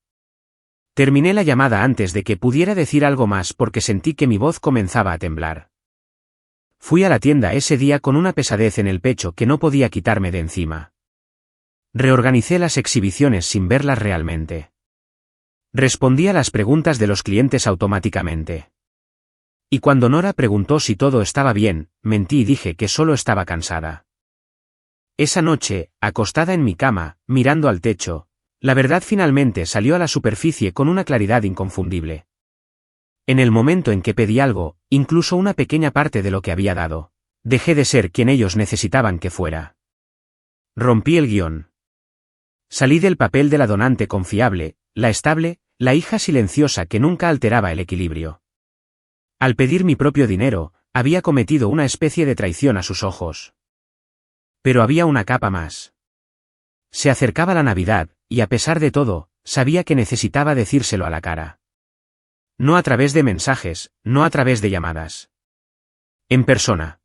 Terminé la llamada antes de que pudiera decir algo más porque sentí que mi voz comenzaba a temblar. Fui a la tienda ese día con una pesadez en el pecho que no podía quitarme de encima. Reorganicé las exhibiciones sin verlas realmente. Respondí a las preguntas de los clientes automáticamente. Y cuando Nora preguntó si todo estaba bien, mentí y dije que solo estaba cansada. Esa noche, acostada en mi cama, mirando al techo, la verdad finalmente salió a la superficie con una claridad inconfundible. En el momento en que pedí algo, incluso una pequeña parte de lo que había dado, dejé de ser quien ellos necesitaban que fuera. Rompí el guión. Salí del papel de la donante confiable, la estable, la hija silenciosa que nunca alteraba el equilibrio. Al pedir mi propio dinero, había cometido una especie de traición a sus ojos. Pero había una capa más. Se acercaba la Navidad, y a pesar de todo, sabía que necesitaba decírselo a la cara. No a través de mensajes, no a través de llamadas. En persona.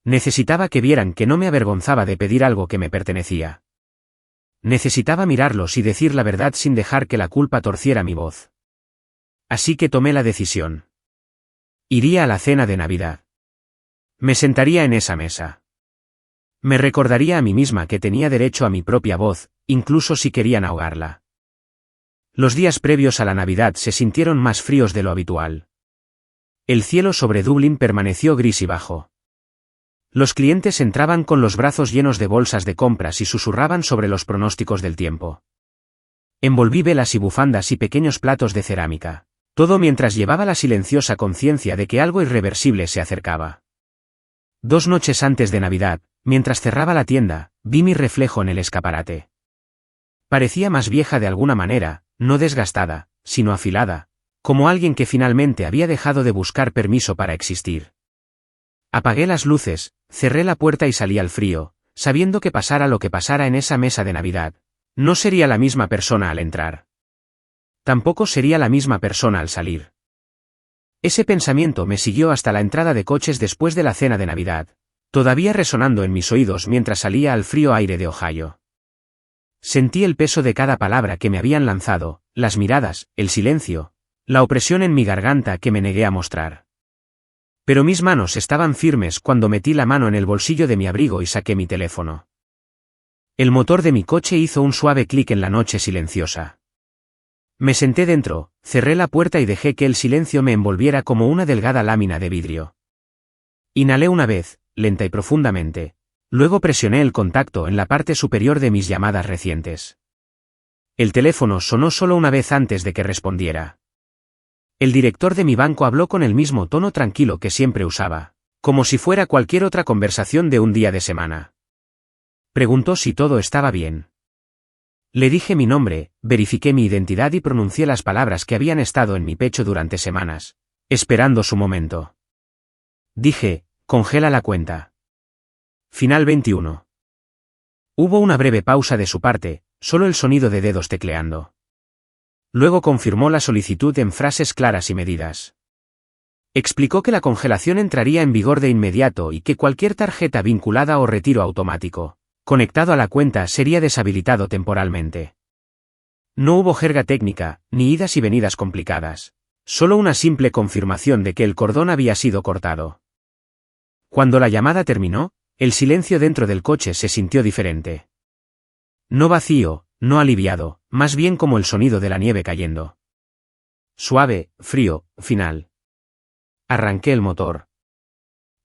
Necesitaba que vieran que no me avergonzaba de pedir algo que me pertenecía. Necesitaba mirarlos y decir la verdad sin dejar que la culpa torciera mi voz. Así que tomé la decisión. Iría a la cena de Navidad. Me sentaría en esa mesa. Me recordaría a mí misma que tenía derecho a mi propia voz, incluso si querían ahogarla. Los días previos a la Navidad se sintieron más fríos de lo habitual. El cielo sobre Dublín permaneció gris y bajo. Los clientes entraban con los brazos llenos de bolsas de compras y susurraban sobre los pronósticos del tiempo. Envolví velas y bufandas y pequeños platos de cerámica, todo mientras llevaba la silenciosa conciencia de que algo irreversible se acercaba. 2 noches antes de Navidad, mientras cerraba la tienda, vi mi reflejo en el escaparate. Parecía más vieja de alguna manera, no desgastada, sino afilada, como alguien que finalmente había dejado de buscar permiso para existir. Apagué las luces, cerré la puerta y salí al frío, sabiendo que pasara lo que pasara en esa mesa de Navidad, no sería la misma persona al entrar. Tampoco sería la misma persona al salir. Ese pensamiento me siguió hasta la entrada de coches después de la cena de Navidad, todavía resonando en mis oídos mientras salía al frío aire de Ohio. Sentí el peso de cada palabra que me habían lanzado, las miradas, el silencio, la opresión en mi garganta que me negué a mostrar. Pero mis manos estaban firmes cuando metí la mano en el bolsillo de mi abrigo y saqué mi teléfono. El motor de mi coche hizo un suave clic en la noche silenciosa. Me senté dentro, cerré la puerta y dejé que el silencio me envolviera como una delgada lámina de vidrio. Inhalé una vez, lenta y profundamente, luego presioné el contacto en la parte superior de mis llamadas recientes. El teléfono sonó solo una vez antes de que respondiera. El director de mi banco habló con el mismo tono tranquilo que siempre usaba, como si fuera cualquier otra conversación de un día de semana. Preguntó si todo estaba bien. Le dije mi nombre, verifiqué mi identidad y pronuncié las palabras que habían estado en mi pecho durante semanas, esperando su momento. Dije, congela la cuenta. Final 21. Hubo una breve pausa de su parte, solo el sonido de dedos tecleando. Luego confirmó la solicitud en frases claras y medidas. Explicó que la congelación entraría en vigor de inmediato y que cualquier tarjeta vinculada o retiro automático, conectado a la cuenta, sería deshabilitado temporalmente. No hubo jerga técnica, ni idas y venidas complicadas. Solo una simple confirmación de que el cordón había sido cortado. Cuando la llamada terminó, el silencio dentro del coche se sintió diferente. No vacío, no aliviado, más bien como el sonido de la nieve cayendo. Suave, frío, final. Arranqué el motor.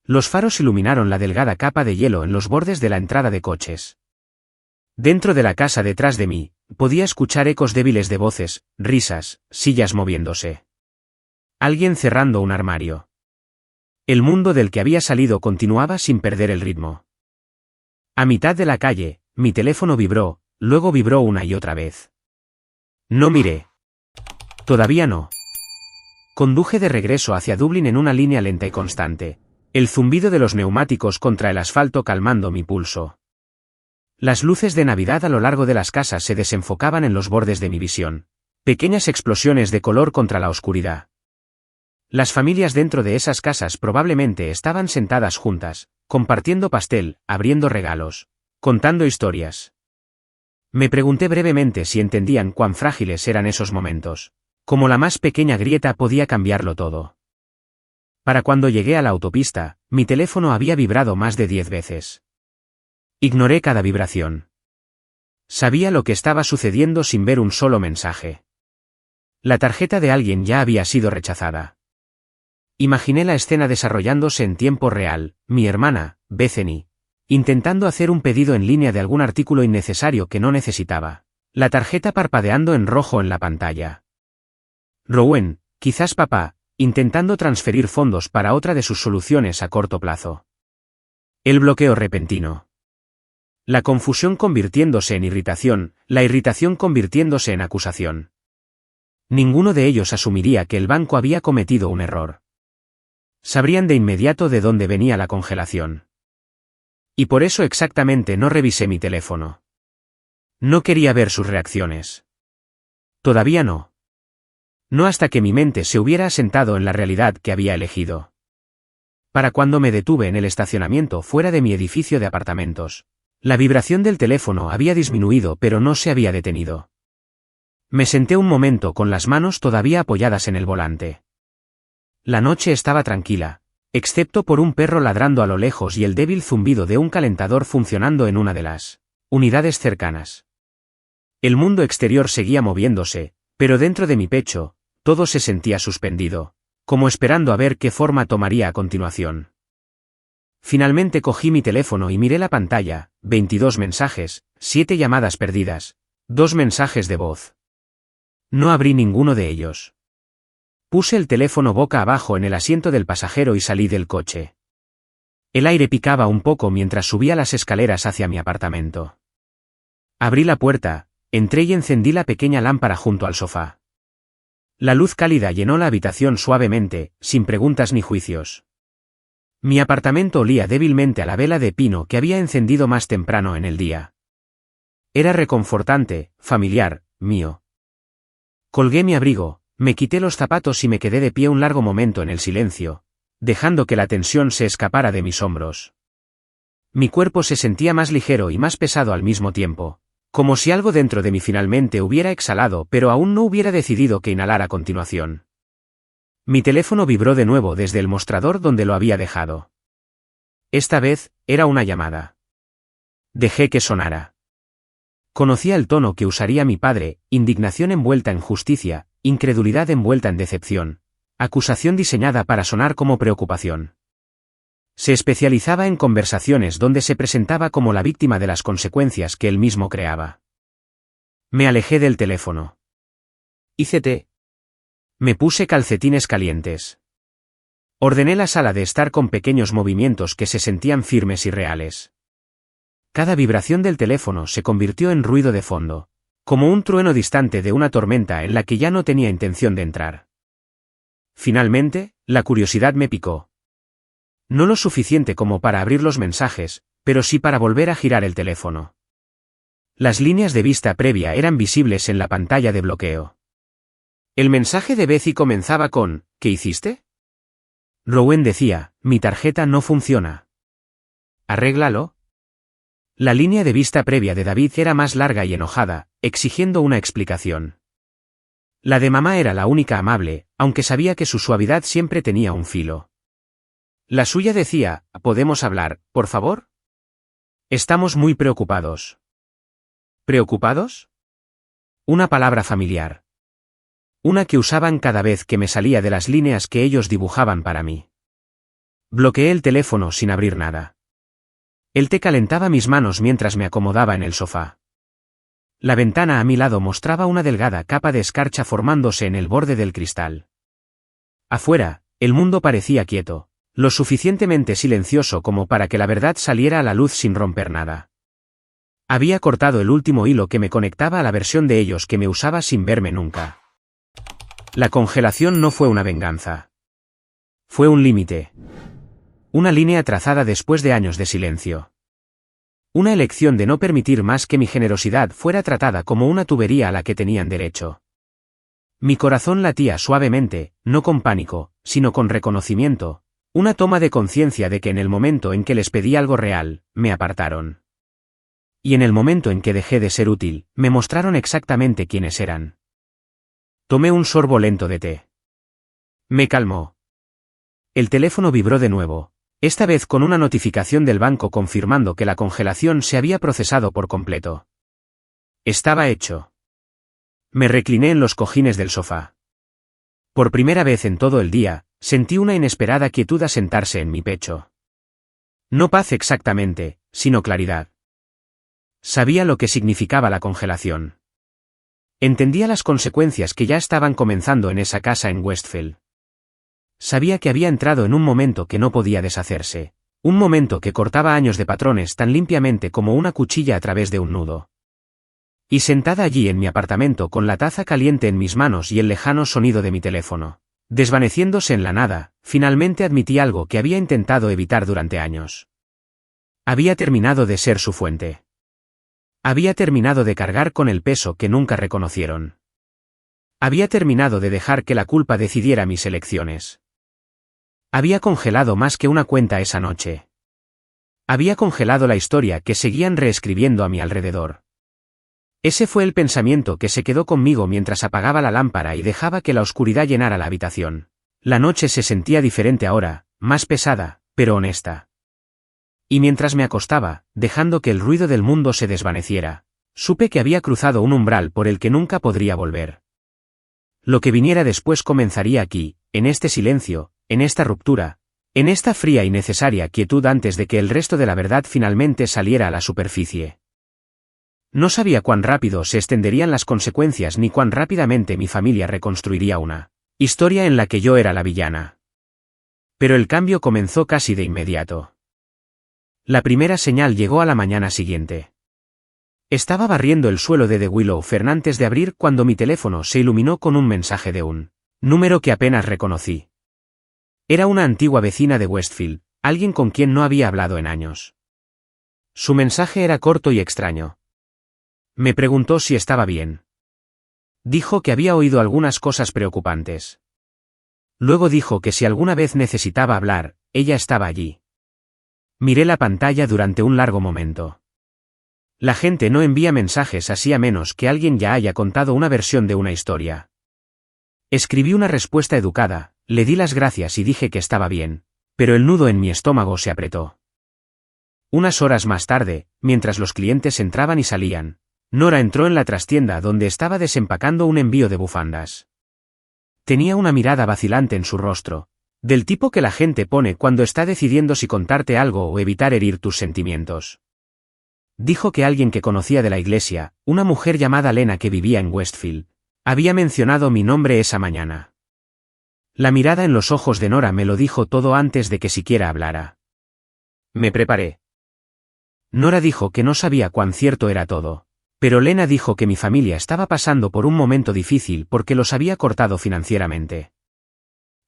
Los faros iluminaron la delgada capa de hielo en los bordes de la entrada de coches. Dentro de la casa detrás de mí, podía escuchar ecos débiles de voces, risas, sillas moviéndose. Alguien cerrando un armario. El mundo del que había salido continuaba sin perder el ritmo. A mitad de la calle, mi teléfono vibró, luego vibró una y otra vez. No miré. Todavía no. Conduje de regreso hacia Dublín en una línea lenta y constante, el zumbido de los neumáticos contra el asfalto calmando mi pulso. Las luces de Navidad a lo largo de las casas se desenfocaban en los bordes de mi visión, pequeñas explosiones de color contra la oscuridad. Las familias dentro de esas casas probablemente estaban sentadas juntas, compartiendo pastel, abriendo regalos, contando historias. Me pregunté brevemente si entendían cuán frágiles eran esos momentos, como la más pequeña grieta podía cambiarlo todo. Para cuando llegué a la autopista, mi teléfono había vibrado más de 10 veces. Ignoré cada vibración. Sabía lo que estaba sucediendo sin ver un solo mensaje. La tarjeta de alguien ya había sido rechazada. Imaginé la escena desarrollándose en tiempo real, mi hermana, Bethany, intentando hacer un pedido en línea de algún artículo innecesario que no necesitaba, la tarjeta parpadeando en rojo en la pantalla. Rowan, quizás papá, intentando transferir fondos para otra de sus soluciones a corto plazo. El bloqueo repentino. La confusión convirtiéndose en irritación, la irritación convirtiéndose en acusación. Ninguno de ellos asumiría que el banco había cometido un error. Sabrían de inmediato de dónde venía la congelación. Y por eso exactamente no revisé mi teléfono. No quería ver sus reacciones. Todavía no. No hasta que mi mente se hubiera asentado en la realidad que había elegido. Para cuando me detuve en el estacionamiento fuera de mi edificio de apartamentos, la vibración del teléfono había disminuido pero no se había detenido. Me senté un momento con las manos todavía apoyadas en el volante. La noche estaba tranquila, excepto por un perro ladrando a lo lejos y el débil zumbido de un calentador funcionando en una de las unidades cercanas. El mundo exterior seguía moviéndose, pero dentro de mi pecho, todo se sentía suspendido, como esperando a ver qué forma tomaría a continuación. Finalmente cogí mi teléfono y miré la pantalla, 22 mensajes, 7 llamadas perdidas, 2 mensajes de voz. No abrí ninguno de ellos. Puse el teléfono boca abajo en el asiento del pasajero y salí del coche. El aire picaba un poco mientras subía las escaleras hacia mi apartamento. Abrí la puerta, entré y encendí la pequeña lámpara junto al sofá. La luz cálida llenó la habitación suavemente, sin preguntas ni juicios. Mi apartamento olía débilmente a la vela de pino que había encendido más temprano en el día. Era reconfortante, familiar, mío. Colgué mi abrigo, me quité los zapatos y me quedé de pie un largo momento en el silencio, dejando que la tensión se escapara de mis hombros. Mi cuerpo se sentía más ligero y más pesado al mismo tiempo, como si algo dentro de mí finalmente hubiera exhalado pero aún no hubiera decidido qué inhalar a continuación. Mi teléfono vibró de nuevo desde el mostrador donde lo había dejado. Esta vez, era una llamada. Dejé que sonara. Conocía el tono que usaría mi padre, indignación envuelta en justicia, incredulidad envuelta en decepción, acusación diseñada para sonar como preocupación. Se especializaba en conversaciones donde se presentaba como la víctima de las consecuencias que él mismo creaba. Me alejé del teléfono. Hice té. Me puse calcetines calientes. Ordené la sala de estar con pequeños movimientos que se sentían firmes y reales. Cada vibración del teléfono se convirtió en ruido de fondo, como un trueno distante de una tormenta en la que ya no tenía intención de entrar. Finalmente, la curiosidad me picó. No lo suficiente como para abrir los mensajes, pero sí para volver a girar el teléfono. Las líneas de vista previa eran visibles en la pantalla de bloqueo. El mensaje de Betsy comenzaba con ¿qué hiciste? Rowan decía, mi tarjeta no funciona. Arréglalo. La línea de vista previa de David era más larga y enojada, exigiendo una explicación. La de mamá era la única amable, aunque sabía que su suavidad siempre tenía un filo. La suya decía, ¿podemos hablar, por favor? Estamos muy preocupados. ¿Preocupados? Una palabra familiar. Una que usaban cada vez que me salía de las líneas que ellos dibujaban para mí. Bloqueé el teléfono sin abrir nada. El té calentaba mis manos mientras me acomodaba en el sofá. La ventana a mi lado mostraba una delgada capa de escarcha formándose en el borde del cristal. Afuera, el mundo parecía quieto, lo suficientemente silencioso como para que la verdad saliera a la luz sin romper nada. Había cortado el último hilo que me conectaba a la versión de ellos que me usaba sin verme nunca. La congelación no fue una venganza. Fue un límite. Una línea trazada después de años de silencio. Una elección de no permitir más que mi generosidad fuera tratada como una tubería a la que tenían derecho. Mi corazón latía suavemente, no con pánico, sino con reconocimiento, una toma de conciencia de que en el momento en que les pedí algo real, me apartaron. Y en el momento en que dejé de ser útil, me mostraron exactamente quiénes eran. Tomé un sorbo lento de té. Me calmó. El teléfono vibró de nuevo, esta vez con una notificación del banco confirmando que la congelación se había procesado por completo. Estaba hecho. Me recliné en los cojines del sofá. Por primera vez en todo el día, sentí una inesperada quietud asentarse en mi pecho. No paz exactamente, sino claridad. Sabía lo que significaba la congelación. Entendía las consecuencias que ya estaban comenzando en esa casa en Westfield. Sabía que había entrado en un momento que no podía deshacerse, un momento que cortaba años de patrones tan limpiamente como una cuchilla a través de un nudo. Y sentada allí en mi apartamento con la taza caliente en mis manos y el lejano sonido de mi teléfono, desvaneciéndose en la nada, finalmente admití algo que había intentado evitar durante años. Había terminado de ser su fuente. Había terminado de cargar con el peso que nunca reconocieron. Había terminado de dejar que la culpa decidiera mis elecciones. Había congelado más que una cuenta esa noche. Había congelado la historia que seguían reescribiendo a mi alrededor. Ese fue el pensamiento que se quedó conmigo mientras apagaba la lámpara y dejaba que la oscuridad llenara la habitación. La noche se sentía diferente ahora, más pesada, pero honesta. Y mientras me acostaba, dejando que el ruido del mundo se desvaneciera, supe que había cruzado un umbral por el que nunca podría volver. Lo que viniera después comenzaría aquí, en este silencio, en esta ruptura, en esta fría y necesaria quietud antes de que el resto de la verdad finalmente saliera a la superficie. No sabía cuán rápido se extenderían las consecuencias ni cuán rápidamente mi familia reconstruiría una historia en la que yo era la villana. Pero el cambio comenzó casi de inmediato. La primera señal llegó a la mañana siguiente. Estaba barriendo el suelo de The Willow Fern antes de abrir cuando mi teléfono se iluminó con un mensaje de un número que apenas reconocí. Era una antigua vecina de Westfield, alguien con quien no había hablado en años. Su mensaje era corto y extraño. Me preguntó si estaba bien. Dijo que había oído algunas cosas preocupantes. Luego dijo que si alguna vez necesitaba hablar, ella estaba allí. Miré la pantalla durante un largo momento. La gente no envía mensajes así a menos que alguien ya haya contado una versión de una historia. Escribí una respuesta educada, le di las gracias y dije que estaba bien, pero el nudo en mi estómago se apretó. Unas horas más tarde, mientras los clientes entraban y salían, Nora entró en la trastienda donde estaba desempacando un envío de bufandas. Tenía una mirada vacilante en su rostro, del tipo que la gente pone cuando está decidiendo si contarte algo o evitar herir tus sentimientos. Dijo que alguien que conocía de la iglesia, una mujer llamada Lena que vivía en Westfield, había mencionado mi nombre esa mañana. La mirada en los ojos de Nora me lo dijo todo antes de que siquiera hablara. Me preparé. Nora dijo que no sabía cuán cierto era todo, pero Lena dijo que mi familia estaba pasando por un momento difícil porque los había cortado financieramente.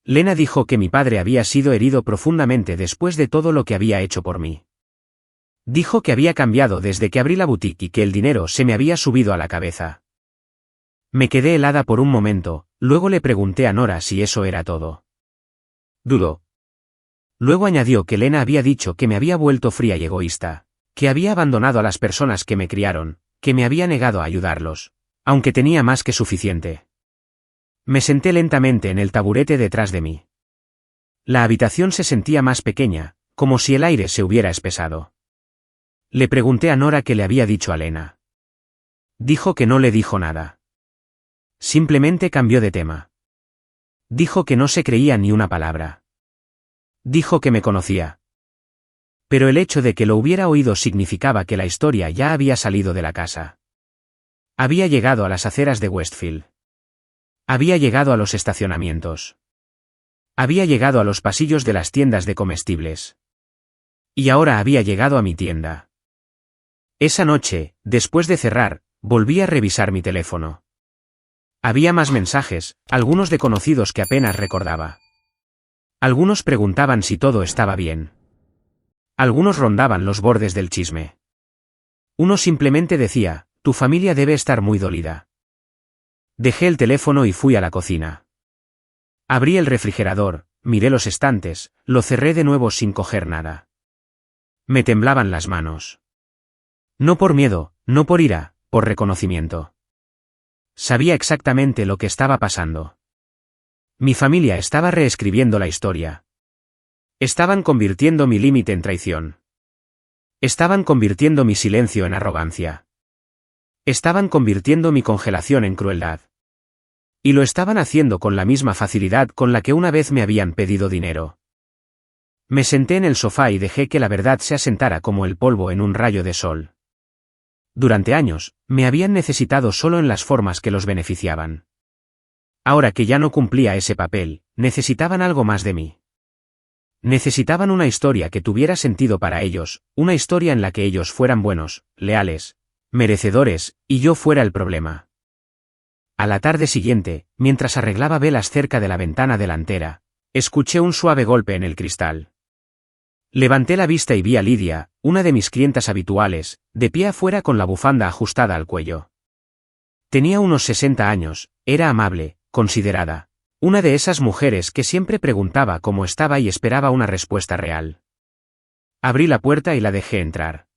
Lena dijo que mi padre había sido herido profundamente después de todo lo que había hecho por mí. Dijo que había cambiado desde que abrí la boutique y que el dinero se me había subido a la cabeza. Me quedé helada por un momento, luego le pregunté a Nora si eso era todo. Dudó. Luego añadió que Lena había dicho que me había vuelto fría y egoísta, que había abandonado a las personas que me criaron, que me había negado a ayudarlos, aunque tenía más que suficiente. Me senté lentamente en el taburete detrás de mí. La habitación se sentía más pequeña, como si el aire se hubiera espesado. Le pregunté a Nora qué le había dicho a Lena. Dijo que no le dijo nada. Simplemente cambió de tema. Dijo que no se creía ni una palabra. Dijo que me conocía. Pero el hecho de que lo hubiera oído significaba que la historia ya había salido de la casa. Había llegado a las aceras de Westfield. Había llegado a los estacionamientos. Había llegado a los pasillos de las tiendas de comestibles. Y ahora había llegado a mi tienda. Esa noche, después de cerrar, volví a revisar mi teléfono. Había más mensajes, algunos de conocidos que apenas recordaba. Algunos preguntaban si todo estaba bien. Algunos rondaban los bordes del chisme. Uno simplemente decía, tu familia debe estar muy dolida. Dejé el teléfono y fui a la cocina. Abrí el refrigerador, miré los estantes, lo cerré de nuevo sin coger nada. Me temblaban las manos. No por miedo, no por ira, por reconocimiento. Sabía exactamente lo que estaba pasando. Mi familia estaba reescribiendo la historia. Estaban convirtiendo mi límite en traición. Estaban convirtiendo mi silencio en arrogancia. Estaban convirtiendo mi congelación en crueldad. Y lo estaban haciendo con la misma facilidad con la que una vez me habían pedido dinero. Me senté en el sofá y dejé que la verdad se asentara como el polvo en un rayo de sol. Durante años, me habían necesitado solo en las formas que los beneficiaban. Ahora que ya no cumplía ese papel, necesitaban algo más de mí. Necesitaban una historia que tuviera sentido para ellos, una historia en la que ellos fueran buenos, leales, merecedores, y yo fuera el problema. A la tarde siguiente, mientras arreglaba velas cerca de la ventana delantera, escuché un suave golpe en el cristal. Levanté la vista y vi a Lidia, una de mis clientas habituales, de pie afuera con la bufanda ajustada al cuello. Tenía unos 60 años, era amable, considerada. Una de esas mujeres que siempre preguntaba cómo estaba y esperaba una respuesta real. Abrí la puerta y la dejé entrar.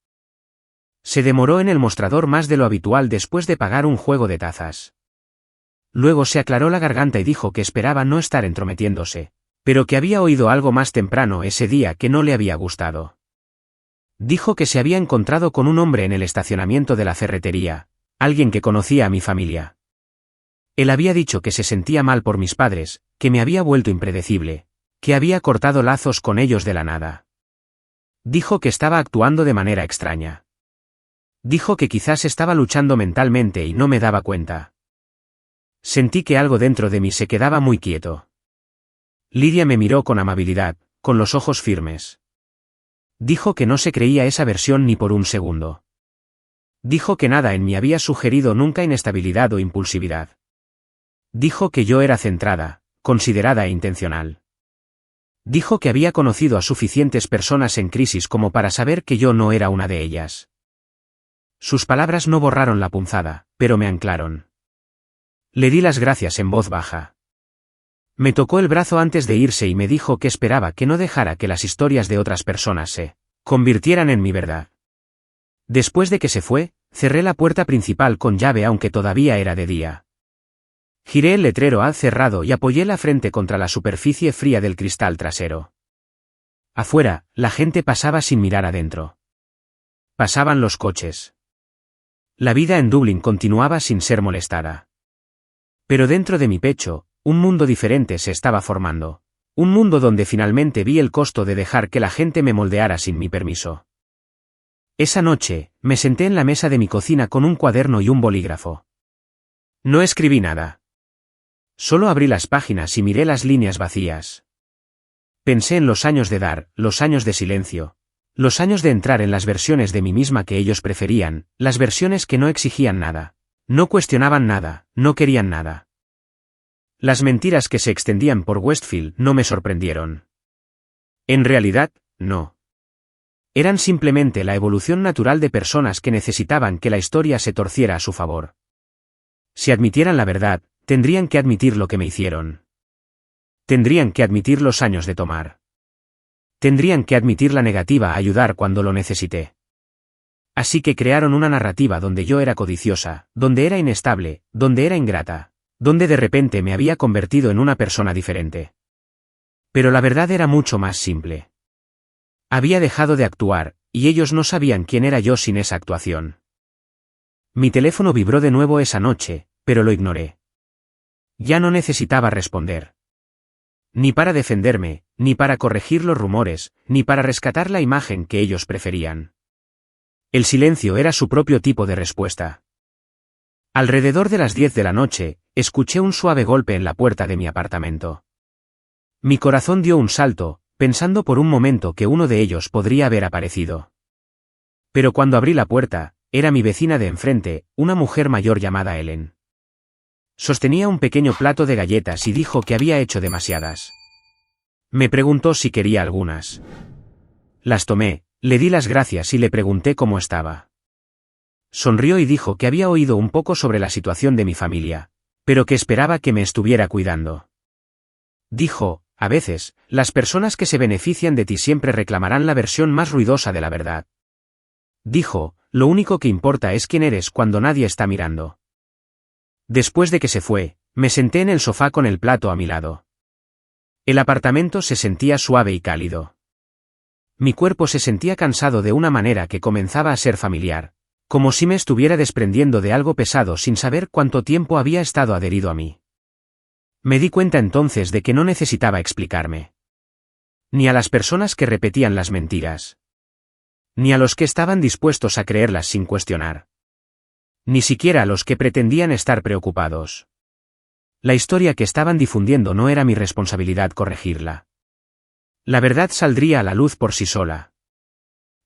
Se demoró en el mostrador más de lo habitual después de pagar un juego de tazas. Luego se aclaró la garganta y dijo que esperaba no estar entrometiéndose, pero que había oído algo más temprano ese día que no le había gustado. Dijo que se había encontrado con un hombre en el estacionamiento de la ferretería, alguien que conocía a mi familia. Él había dicho que se sentía mal por mis padres, que me había vuelto impredecible, que había cortado lazos con ellos de la nada. Dijo que estaba actuando de manera extraña. Dijo que quizás estaba luchando mentalmente y no me daba cuenta. Sentí que algo dentro de mí se quedaba muy quieto. Lidia me miró con amabilidad, con los ojos firmes. Dijo que no se creía esa versión ni por un segundo. Dijo que nada en mí había sugerido nunca inestabilidad o impulsividad. Dijo que yo era centrada, considerada e intencional. Dijo que había conocido a suficientes personas en crisis como para saber que yo no era una de ellas. Sus palabras no borraron la punzada, pero me anclaron. Le di las gracias en voz baja. Me tocó el brazo antes de irse y me dijo que esperaba que no dejara que las historias de otras personas se convirtieran en mi verdad. Después de que se fue, cerré la puerta principal con llave aunque todavía era de día. Giré el letrero al cerrado y apoyé la frente contra la superficie fría del cristal trasero. Afuera, la gente pasaba sin mirar adentro. Pasaban los coches. La vida en Dublín continuaba sin ser molestada. Pero dentro de mi pecho, un mundo diferente se estaba formando. Un mundo donde finalmente vi el costo de dejar que la gente me moldeara sin mi permiso. Esa noche, me senté en la mesa de mi cocina con un cuaderno y un bolígrafo. No escribí nada. Solo abrí las páginas y miré las líneas vacías. Pensé en los años de dar, los años de silencio, los años de entrar en las versiones de mí misma que ellos preferían, las versiones que no exigían nada, no cuestionaban nada, no querían nada. Las mentiras que se extendían por Westfield no me sorprendieron. En realidad, no. Eran simplemente la evolución natural de personas que necesitaban que la historia se torciera a su favor. Si admitieran la verdad, tendrían que admitir lo que me hicieron. Tendrían que admitir los años de tomar. Tendrían que admitir la negativa a ayudar cuando lo necesité. Así que crearon una narrativa donde yo era codiciosa, donde era inestable, donde era ingrata, donde de repente me había convertido en una persona diferente. Pero la verdad era mucho más simple. Había dejado de actuar, y ellos no sabían quién era yo sin esa actuación. Mi teléfono vibró de nuevo esa noche, pero lo ignoré. Ya no necesitaba responder. Ni para defenderme, ni para corregir los rumores, ni para rescatar la imagen que ellos preferían. El silencio era su propio tipo de respuesta. Alrededor de las 10 de la noche, escuché un suave golpe en la puerta de mi apartamento. Mi corazón dio un salto, pensando por un momento que uno de ellos podría haber aparecido. Pero cuando abrí la puerta, era mi vecina de enfrente, una mujer mayor llamada Ellen. Sostenía un pequeño plato de galletas y dijo que había hecho demasiadas. Me preguntó si quería algunas. Las tomé, le di las gracias y le pregunté cómo estaba. Sonrió y dijo que había oído un poco sobre la situación de mi familia, pero que esperaba que me estuviera cuidando. Dijo, a veces, las personas que se benefician de ti siempre reclamarán la versión más ruidosa de la verdad. Dijo, lo único que importa es quién eres cuando nadie está mirando. Después de que se fue, me senté en el sofá con el plato a mi lado. El apartamento se sentía suave y cálido. Mi cuerpo se sentía cansado de una manera que comenzaba a ser familiar, como si me estuviera desprendiendo de algo pesado sin saber cuánto tiempo había estado adherido a mí. Me di cuenta entonces de que no necesitaba explicarme. Ni a las personas que repetían las mentiras. Ni a los que estaban dispuestos a creerlas sin cuestionar. Ni siquiera a los que pretendían estar preocupados. La historia que estaban difundiendo no era mi responsabilidad corregirla. La verdad saldría a la luz por sí sola.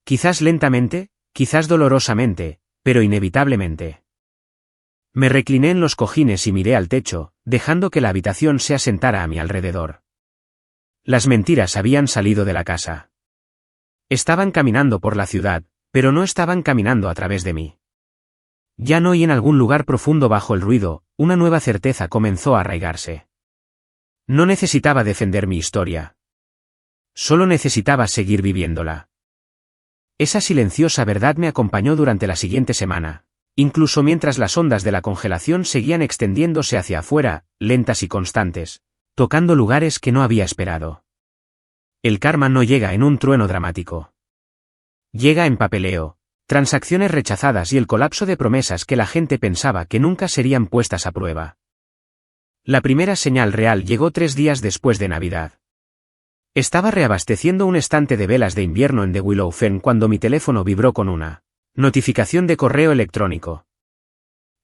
Quizás lentamente, quizás dolorosamente, pero inevitablemente. Me recliné en los cojines y miré al techo, dejando que la habitación se asentara a mi alrededor. Las mentiras habían salido de la casa. Estaban caminando por la ciudad, pero no estaban caminando a través de mí. Ya no, y en algún lugar profundo bajo el ruido, una nueva certeza comenzó a arraigarse. No necesitaba defender mi historia. Solo necesitaba seguir viviéndola. Esa silenciosa verdad me acompañó durante la siguiente semana, incluso mientras las ondas de la congelación seguían extendiéndose hacia afuera, lentas y constantes, tocando lugares que no había esperado. El karma no llega en un trueno dramático. Llega en papeleo, transacciones rechazadas y el colapso de promesas que la gente pensaba que nunca serían puestas a prueba. La primera señal real llegó 3 días después de Navidad. Estaba reabasteciendo un estante de velas de invierno en The Willow Fen cuando mi teléfono vibró con una notificación de correo electrónico.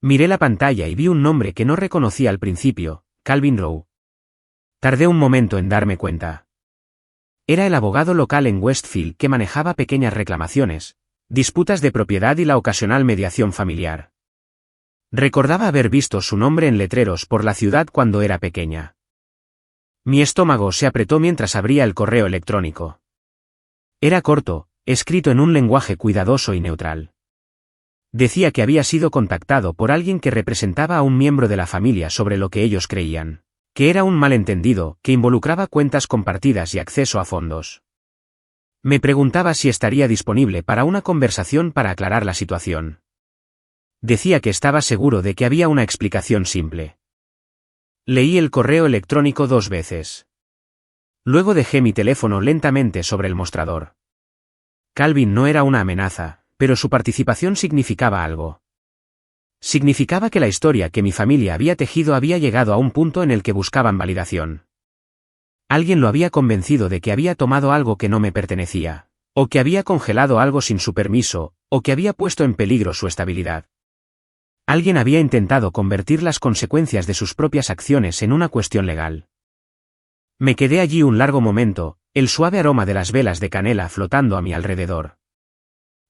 Miré la pantalla y vi un nombre que no reconocí al principio, Calvin Rowe. Tardé un momento en darme cuenta. Era el abogado local en Westfield que manejaba pequeñas reclamaciones, disputas de propiedad y la ocasional mediación familiar. Recordaba haber visto su nombre en letreros por la ciudad cuando era pequeña. Mi estómago se apretó mientras abría el correo electrónico. Era corto, escrito en un lenguaje cuidadoso y neutral. Decía que había sido contactado por alguien que representaba a un miembro de la familia sobre lo que ellos creían, que era un malentendido que involucraba cuentas compartidas y acceso a fondos. Me preguntaba si estaría disponible para una conversación para aclarar la situación. Decía que estaba seguro de que había una explicación simple. Leí el correo electrónico 2 veces. Luego dejé mi teléfono lentamente sobre el mostrador. Calvin no era una amenaza, pero su participación significaba algo. Significaba que la historia que mi familia había tejido había llegado a un punto en el que buscaban validación. Alguien lo había convencido de que había tomado algo que no me pertenecía, o que había congelado algo sin su permiso, o que había puesto en peligro su estabilidad. Alguien había intentado convertir las consecuencias de sus propias acciones en una cuestión legal. Me quedé allí un largo momento, el suave aroma de las velas de canela flotando a mi alrededor.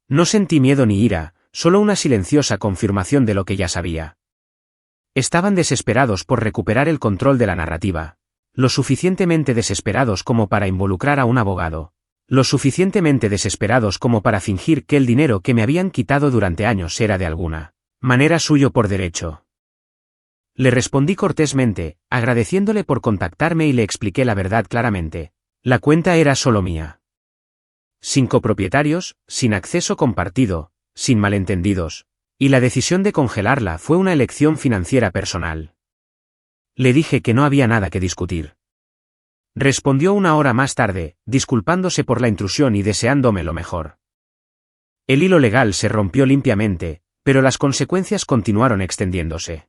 No sentí miedo ni ira, solo una silenciosa confirmación de lo que ya sabía. Estaban desesperados por recuperar el control de la narrativa, lo suficientemente desesperados como para involucrar a un abogado, lo suficientemente desesperados como para fingir que el dinero que me habían quitado durante años era de alguna manera suyo por derecho. Le respondí cortésmente, agradeciéndole por contactarme y le expliqué la verdad claramente. La cuenta era solo mía. Sin copropietarios, sin acceso compartido, sin malentendidos, y la decisión de congelarla fue una elección financiera personal. Le dije que no había nada que discutir. Respondió 1 hora más tarde, disculpándose por la intrusión y deseándome lo mejor. El hilo legal se rompió limpiamente, pero las consecuencias continuaron extendiéndose.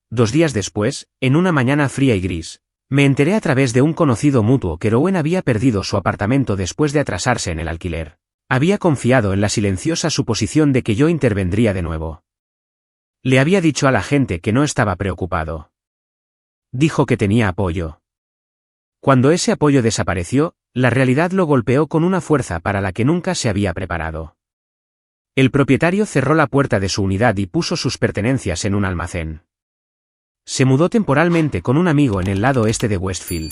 2 días después, en una mañana fría y gris, me enteré a través de un conocido mutuo que Rowan había perdido su apartamento después de atrasarse en el alquiler. Había confiado en la silenciosa suposición de que yo intervendría de nuevo. Le había dicho a la gente que no estaba preocupado. Dijo que tenía apoyo. Cuando ese apoyo desapareció, la realidad lo golpeó con una fuerza para la que nunca se había preparado. El propietario cerró la puerta de su unidad y puso sus pertenencias en un almacén. Se mudó temporalmente con un amigo en el lado este de Westfield.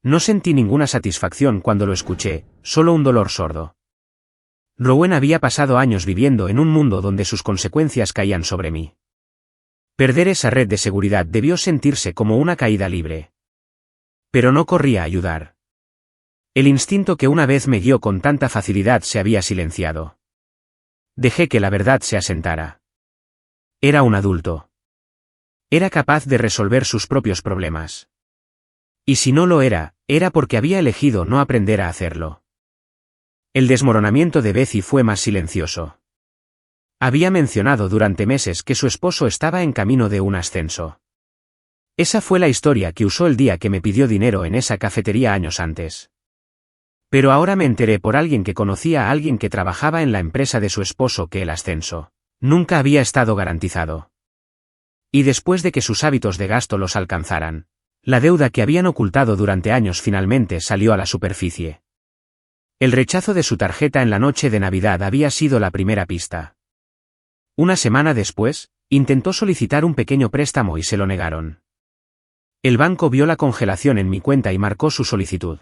No sentí ninguna satisfacción cuando lo escuché, solo un dolor sordo. Rowan había pasado años viviendo en un mundo donde sus consecuencias caían sobre mí. Perder esa red de seguridad debió sentirse como una caída libre. Pero no corría a ayudar. El instinto que una vez me guió con tanta facilidad se había silenciado. Dejé que la verdad se asentara. Era un adulto. Era capaz de resolver sus propios problemas. Y si no lo era, era porque había elegido no aprender a hacerlo. El desmoronamiento de Betsy fue más silencioso. Había mencionado durante meses que su esposo estaba en camino de un ascenso. Esa fue la historia que usó el día que me pidió dinero en esa cafetería años antes. Pero ahora me enteré por alguien que conocía a alguien que trabajaba en la empresa de su esposo que el ascenso nunca había estado garantizado. Y después de que sus hábitos de gasto los alcanzaran, la deuda que habían ocultado durante años finalmente salió a la superficie. El rechazo de su tarjeta en la noche de Navidad había sido la primera pista. Una semana después, intentó solicitar un pequeño préstamo y se lo negaron. El banco vio la congelación en mi cuenta y marcó su solicitud.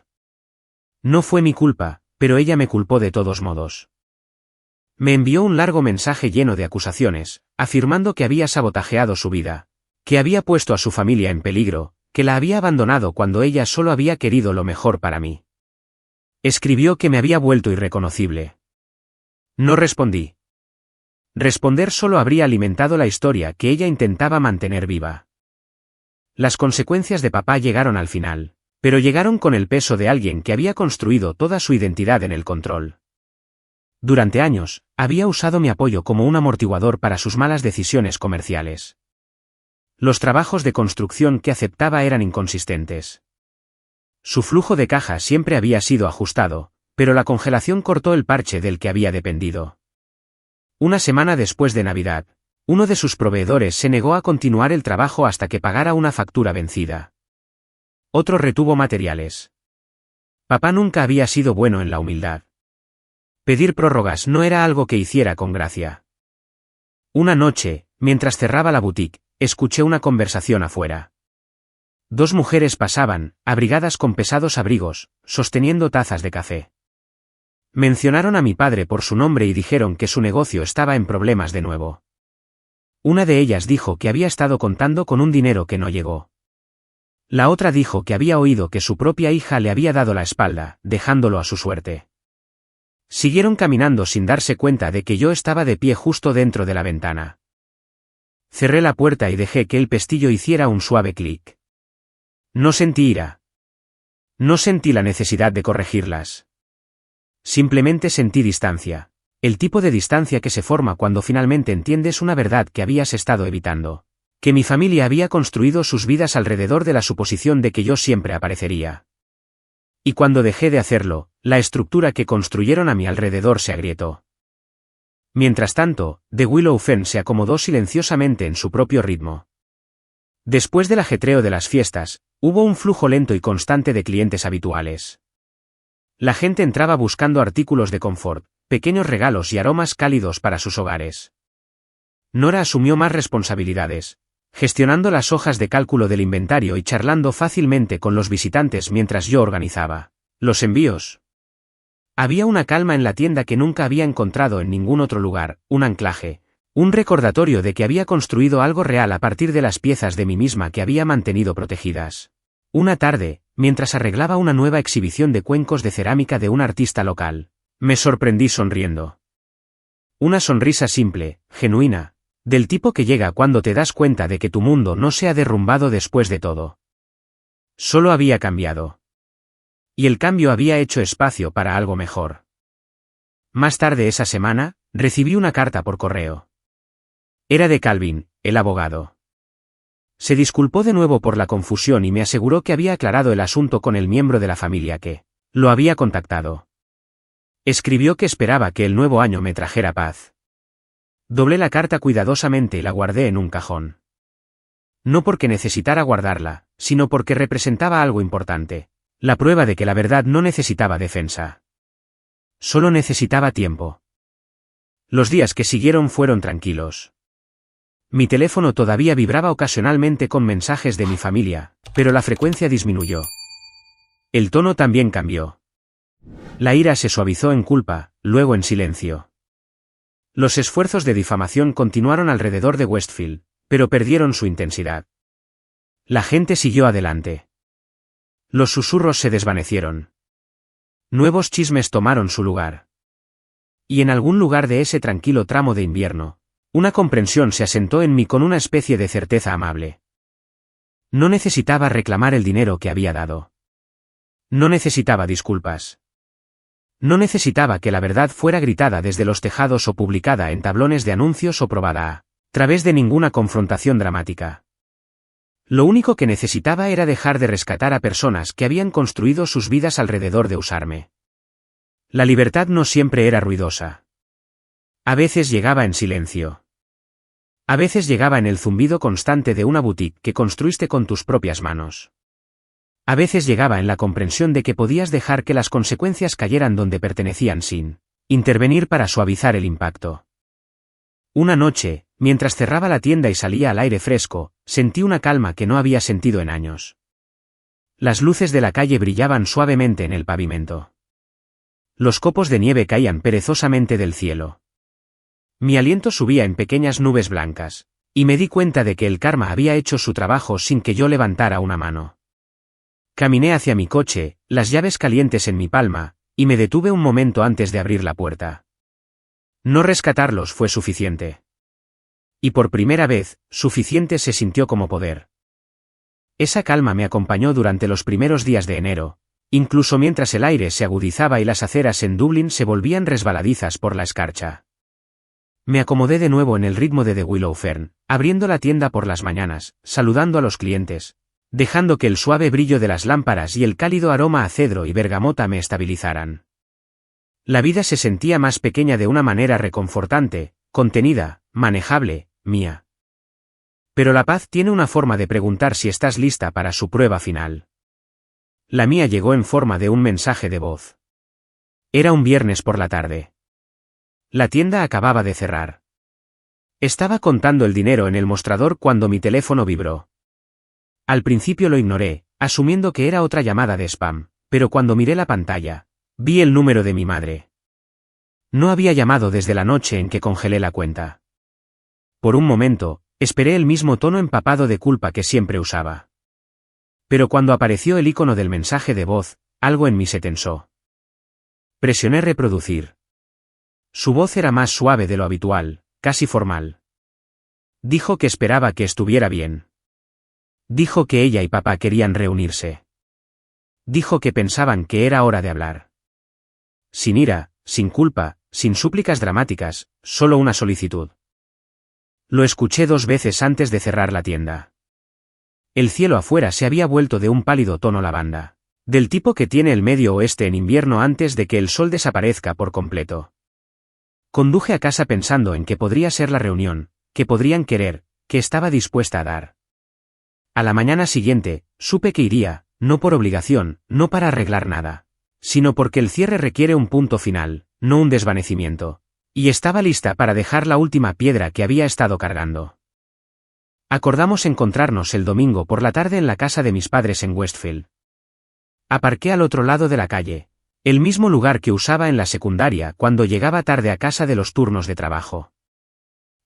No fue mi culpa, pero ella me culpó de todos modos. Me envió un largo mensaje lleno de acusaciones, afirmando que había sabotajeado su vida, que había puesto a su familia en peligro, que la había abandonado cuando ella solo había querido lo mejor para mí. Escribió que me había vuelto irreconocible. No respondí. Responder solo habría alimentado la historia que ella intentaba mantener viva. Las consecuencias de papá llegaron al final, pero llegaron con el peso de alguien que había construido toda su identidad en el control. Durante años, había usado mi apoyo como un amortiguador para sus malas decisiones comerciales. Los trabajos de construcción que aceptaba eran inconsistentes. Su flujo de caja siempre había sido ajustado, pero la congelación cortó el parche del que había dependido. Una semana después de Navidad, uno de sus proveedores se negó a continuar el trabajo hasta que pagara una factura vencida. Otro retuvo materiales. Papá nunca había sido bueno en la humildad. Pedir prórrogas no era algo que hiciera con gracia. Una noche, mientras cerraba la boutique, escuché una conversación afuera. Dos mujeres pasaban, abrigadas con pesados abrigos, sosteniendo tazas de café. Mencionaron a mi padre por su nombre y dijeron que su negocio estaba en problemas de nuevo. Una de ellas dijo que había estado contando con un dinero que no llegó. La otra dijo que había oído que su propia hija le había dado la espalda, dejándolo a su suerte. Siguieron caminando sin darse cuenta de que yo estaba de pie justo dentro de la ventana. Cerré la puerta y dejé que el pestillo hiciera un suave clic. No sentí ira. No sentí la necesidad de corregirlas. Simplemente sentí distancia, el tipo de distancia que se forma cuando finalmente entiendes una verdad que habías estado evitando, que mi familia había construido sus vidas alrededor de la suposición de que yo siempre aparecería. Y cuando dejé de hacerlo, la estructura que construyeron a mi alrededor se agrietó. Mientras tanto, The Willow Fen se acomodó silenciosamente en su propio ritmo. Después del ajetreo de las fiestas, hubo un flujo lento y constante de clientes habituales. La gente entraba buscando artículos de confort, pequeños regalos y aromas cálidos para sus hogares. Nora asumió más responsabilidades, gestionando las hojas de cálculo del inventario y charlando fácilmente con los visitantes mientras yo organizaba los envíos. Había una calma en la tienda que nunca había encontrado en ningún otro lugar, un anclaje, un recordatorio de que había construido algo real a partir de las piezas de mí misma que había mantenido protegidas. Una tarde, mientras arreglaba una nueva exhibición de cuencos de cerámica de un artista local, me sorprendí sonriendo. Una sonrisa simple, genuina, del tipo que llega cuando te das cuenta de que tu mundo no se ha derrumbado después de todo. Solo había cambiado. Y el cambio había hecho espacio para algo mejor. Más tarde esa semana, recibí una carta por correo. Era de Calvin, el abogado. Se disculpó de nuevo por la confusión y me aseguró que había aclarado el asunto con el miembro de la familia que lo había contactado. Escribió que esperaba que el nuevo año me trajera paz. Doblé la carta cuidadosamente y la guardé en un cajón. No porque necesitara guardarla, sino porque representaba algo importante. La prueba de que la verdad no necesitaba defensa. Solo necesitaba tiempo. Los días que siguieron fueron tranquilos. Mi teléfono todavía vibraba ocasionalmente con mensajes de mi familia, pero la frecuencia disminuyó. El tono también cambió. La ira se suavizó en culpa, luego en silencio. Los esfuerzos de difamación continuaron alrededor de Westfield, pero perdieron su intensidad. La gente siguió adelante. Los susurros se desvanecieron. Nuevos chismes tomaron su lugar. Y en algún lugar de ese tranquilo tramo de invierno, una comprensión se asentó en mí con una especie de certeza amable. No necesitaba reclamar el dinero que había dado. No necesitaba disculpas. No necesitaba que la verdad fuera gritada desde los tejados o publicada en tablones de anuncios o probada a través de ninguna confrontación dramática. Lo único que necesitaba era dejar de rescatar a personas que habían construido sus vidas alrededor de usarme. La libertad no siempre era ruidosa. A veces llegaba en silencio. A veces llegaba en el zumbido constante de una boutique que construiste con tus propias manos. A veces llegaba en la comprensión de que podías dejar que las consecuencias cayeran donde pertenecían sin intervenir para suavizar el impacto. Una noche, mientras cerraba la tienda y salía al aire fresco, sentí una calma que no había sentido en años. Las luces de la calle brillaban suavemente en el pavimento. Los copos de nieve caían perezosamente del cielo. Mi aliento subía en pequeñas nubes blancas, y me di cuenta de que el karma había hecho su trabajo sin que yo levantara una mano. Caminé hacia mi coche, las llaves calientes en mi palma, y me detuve un momento antes de abrir la puerta. No rescatarlos fue suficiente. Y por primera vez, suficiente se sintió como poder. Esa calma me acompañó durante los primeros días de enero, incluso mientras el aire se agudizaba y las aceras en Dublín se volvían resbaladizas por la escarcha. Me acomodé de nuevo en el ritmo de The Willow Fern, abriendo la tienda por las mañanas, saludando a los clientes, dejando que el suave brillo de las lámparas y el cálido aroma a cedro y bergamota me estabilizaran. La vida se sentía más pequeña de una manera reconfortante, contenida, manejable, mía. Pero la paz tiene una forma de preguntar si estás lista para su prueba final. La mía llegó en forma de un mensaje de voz. Era un viernes por la tarde. La tienda acababa de cerrar. Estaba contando el dinero en el mostrador cuando mi teléfono vibró. Al principio lo ignoré, asumiendo que era otra llamada de spam, pero cuando miré la pantalla, vi el número de mi madre. No había llamado desde la noche en que congelé la cuenta. Por un momento, esperé el mismo tono empapado de culpa que siempre usaba. Pero cuando apareció el icono del mensaje de voz, algo en mí se tensó. Presioné reproducir. Su voz era más suave de lo habitual, casi formal. Dijo que esperaba que estuviera bien. Dijo que ella y papá querían reunirse. Dijo que pensaban que era hora de hablar. Sin ira, sin culpa, sin súplicas dramáticas, solo una solicitud. Lo escuché 2 veces antes de cerrar la tienda. El cielo afuera se había vuelto de un pálido tono lavanda, del tipo que tiene el Medio Oeste en invierno antes de que el sol desaparezca por completo. Conduje a casa pensando en que podría ser la reunión, que podrían querer, que estaba dispuesta a dar. A la mañana siguiente, supe que iría, no por obligación, no para arreglar nada, sino porque el cierre requiere un punto final, no un desvanecimiento, y estaba lista para dejar la última piedra que había estado cargando. Acordamos encontrarnos el domingo por la tarde en la casa de mis padres en Westfield. Aparqué al otro lado de la calle, el mismo lugar que usaba en la secundaria cuando llegaba tarde a casa de los turnos de trabajo.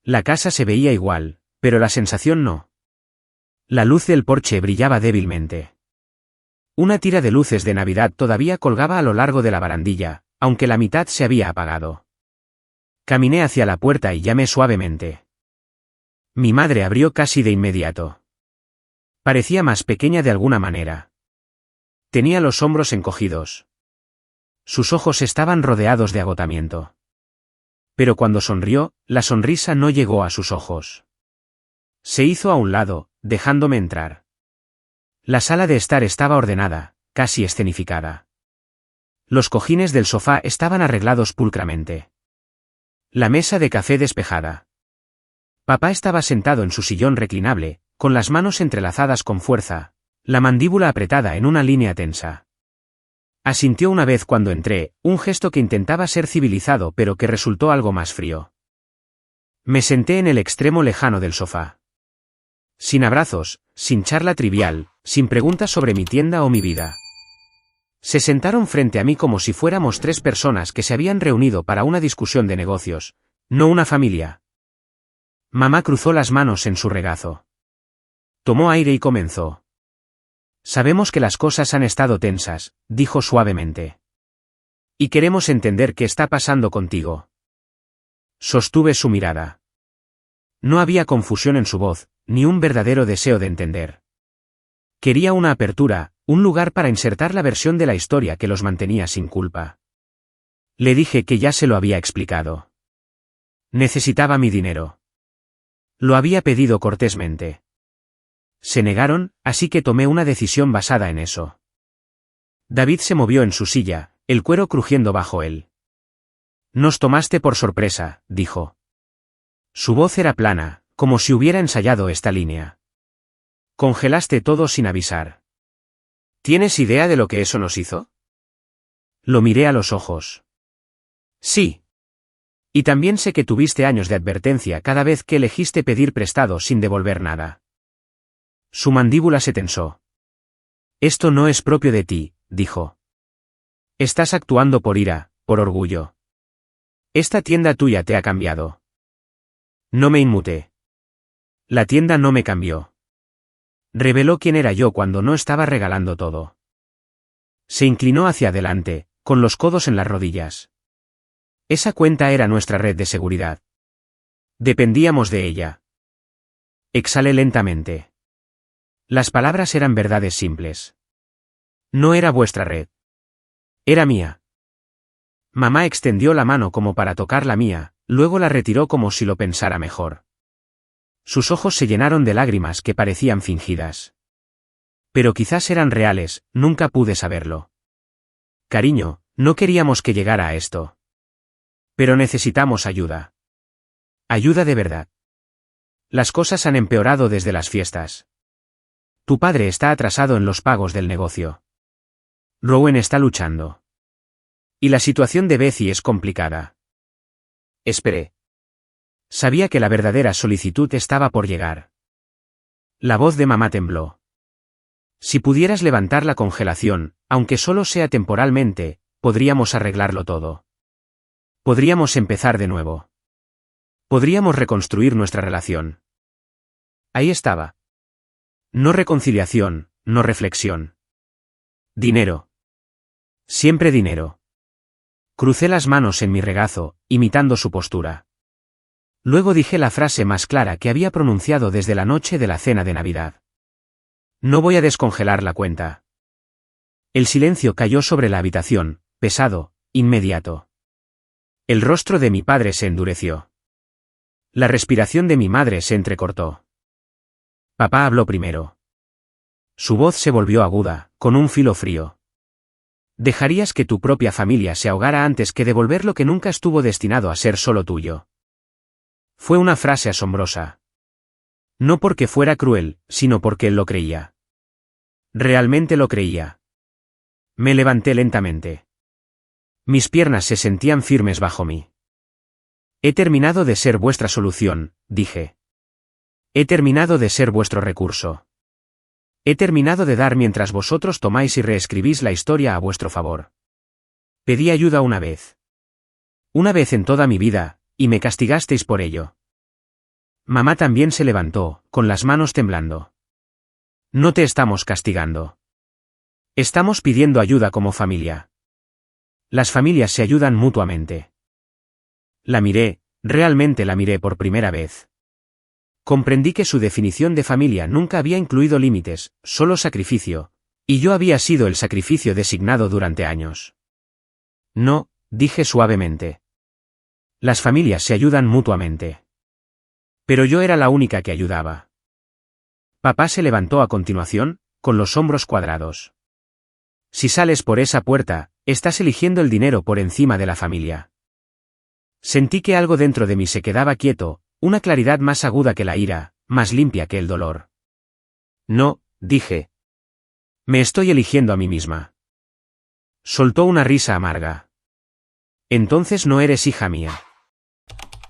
La casa se veía igual, pero la sensación no. La luz del porche brillaba débilmente. Una tira de luces de Navidad todavía colgaba a lo largo de la barandilla, aunque la mitad se había apagado. Caminé hacia la puerta y llamé suavemente. Mi madre abrió casi de inmediato. Parecía más pequeña de alguna manera. Tenía los hombros encogidos. Sus ojos estaban rodeados de agotamiento. Pero cuando sonrió, la sonrisa no llegó a sus ojos. Se hizo a un lado, dejándome entrar. La sala de estar estaba ordenada, casi escenificada. Los cojines del sofá estaban arreglados pulcramente. La mesa de café despejada, Papá estaba sentado en su sillón reclinable, con las manos entrelazadas con fuerza, la mandíbula apretada en una línea tensa. Asintió una vez cuando entré, un gesto que intentaba ser civilizado pero que resultó algo más frío. Me senté en el extremo lejano del sofá. Sin abrazos, sin charla trivial, sin preguntas sobre mi tienda o mi vida. Se sentaron frente a mí como si fuéramos 3 personas que se habían reunido para una discusión de negocios, no una familia. Mamá cruzó las manos en su regazo. Tomó aire y comenzó. Sabemos que las cosas han estado tensas, dijo suavemente. Y queremos entender qué está pasando contigo. Sostuve su mirada. No había confusión en su voz, ni un verdadero deseo de entender. Quería una apertura, un lugar para insertar la versión de la historia que los mantenía sin culpa. Le dije que ya se lo había explicado. Necesitaba mi dinero. Lo había pedido cortésmente. Se negaron, así que tomé una decisión basada en eso. David se movió en su silla, el cuero crujiendo bajo él. Nos tomaste por sorpresa, dijo. Su voz era plana, como si hubiera ensayado esta línea. Congelaste todo sin avisar. ¿Tienes idea de lo que eso nos hizo? Lo miré a los ojos. Sí. Y también sé que tuviste años de advertencia cada vez que elegiste pedir prestado sin devolver nada. Su mandíbula se tensó. Esto no es propio de ti, dijo. Estás actuando por ira, por orgullo. Esta tienda tuya te ha cambiado. No me inmuté. La tienda no me cambió. Reveló quién era yo cuando no estaba regalando todo. Se inclinó hacia adelante, con los codos en las rodillas. Esa cuenta era nuestra red de seguridad. Dependíamos de ella. Exhalé lentamente. Las palabras eran verdades simples. No era vuestra red. Era mía. Mamá extendió la mano como para tocar la mía, luego la retiró como si lo pensara mejor. Sus ojos se llenaron de lágrimas que parecían fingidas. Pero quizás eran reales, nunca pude saberlo. Cariño, no queríamos que llegara a esto. Pero necesitamos ayuda. Ayuda de verdad. Las cosas han empeorado desde las fiestas. Tu padre está atrasado en los pagos del negocio. Rowan está luchando. Y la situación de Betsy es complicada. Esperé. Sabía que la verdadera solicitud estaba por llegar. La voz de mamá tembló. Si pudieras levantar la congelación, aunque solo sea temporalmente, podríamos arreglarlo todo. Podríamos empezar de nuevo. Podríamos reconstruir nuestra relación. Ahí estaba. No reconciliación, no reflexión. Dinero. Siempre dinero. Crucé las manos en mi regazo, imitando su postura. Luego dije la frase más clara que había pronunciado desde la noche de la cena de Navidad. No voy a descongelar la cuenta. El silencio cayó sobre la habitación, pesado, inmediato. El rostro de mi padre se endureció. La respiración de mi madre se entrecortó. Papá habló primero. Su voz se volvió aguda, con un filo frío. ¿Dejarías que tu propia familia se ahogara antes que devolver lo que nunca estuvo destinado a ser solo tuyo? Fue una frase asombrosa. No porque fuera cruel, sino porque él lo creía. Realmente lo creía. Me levanté lentamente. Mis piernas se sentían firmes bajo mí. He terminado de ser vuestra solución, dije. He terminado de ser vuestro recurso. He terminado de dar mientras vosotros tomáis y reescribís la historia a vuestro favor. Pedí ayuda una vez. Una vez en toda mi vida, y me castigasteis por ello. Mamá también se levantó, con las manos temblando. No te estamos castigando. Estamos pidiendo ayuda como familia. Las familias se ayudan mutuamente. La miré, realmente la miré por primera vez. Comprendí que su definición de familia nunca había incluido límites, solo sacrificio, y yo había sido el sacrificio designado durante años. No, dije suavemente. Las familias se ayudan mutuamente. Pero yo era la única que ayudaba. Papá se levantó a continuación, con los hombros cuadrados. Si sales por esa puerta, estás eligiendo el dinero por encima de la familia. Sentí que algo dentro de mí se quedaba quieto, Una claridad más aguda que la ira, más limpia que el dolor. No, dije. Me estoy eligiendo a mí misma. Soltó una risa amarga. Entonces no eres hija mía.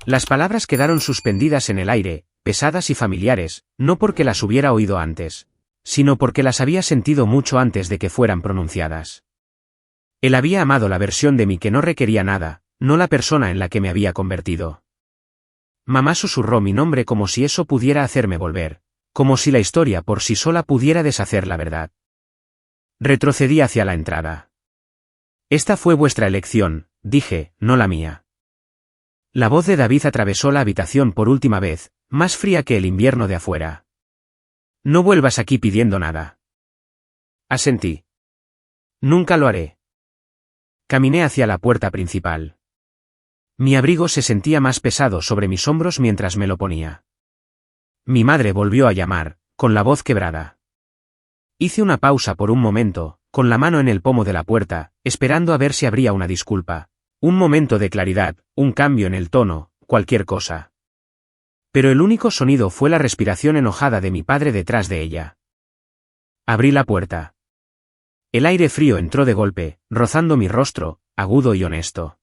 Las palabras quedaron suspendidas en el aire, pesadas y familiares, no porque las hubiera oído antes, sino porque las había sentido mucho antes de que fueran pronunciadas. Él había amado la versión de mí que no requería nada, no la persona en la que me había convertido. Mamá susurró mi nombre como si eso pudiera hacerme volver, como si la historia por sí sola pudiera deshacer la verdad. Retrocedí hacia la entrada. Esta fue vuestra elección, dije, no la mía. La voz de David atravesó la habitación por última vez, más fría que el invierno de afuera. No vuelvas aquí pidiendo nada. Asentí. Nunca lo haré. Caminé hacia la puerta principal. Mi abrigo se sentía más pesado sobre mis hombros mientras me lo ponía. Mi madre volvió a llamar, con la voz quebrada. Hice una pausa por un momento, con la mano en el pomo de la puerta, esperando a ver si habría una disculpa. Un momento de claridad, un cambio en el tono, cualquier cosa. Pero el único sonido fue la respiración enojada de mi padre detrás de ella. Abrí la puerta. El aire frío entró de golpe, rozando mi rostro, agudo y honesto.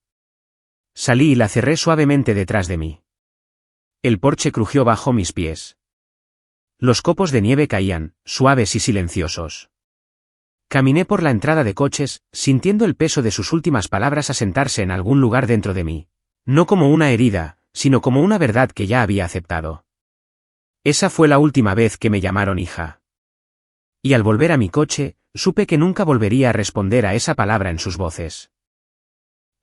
Salí y la cerré suavemente detrás de mí. El porche crujió bajo mis pies. Los copos de nieve caían, suaves y silenciosos. Caminé por la entrada de coches, sintiendo el peso de sus últimas palabras asentarse en algún lugar dentro de mí. No como una herida, sino como una verdad que ya había aceptado. Esa fue la última vez que me llamaron hija. Y al volver a mi coche, supe que nunca volvería a responder a esa palabra en sus voces.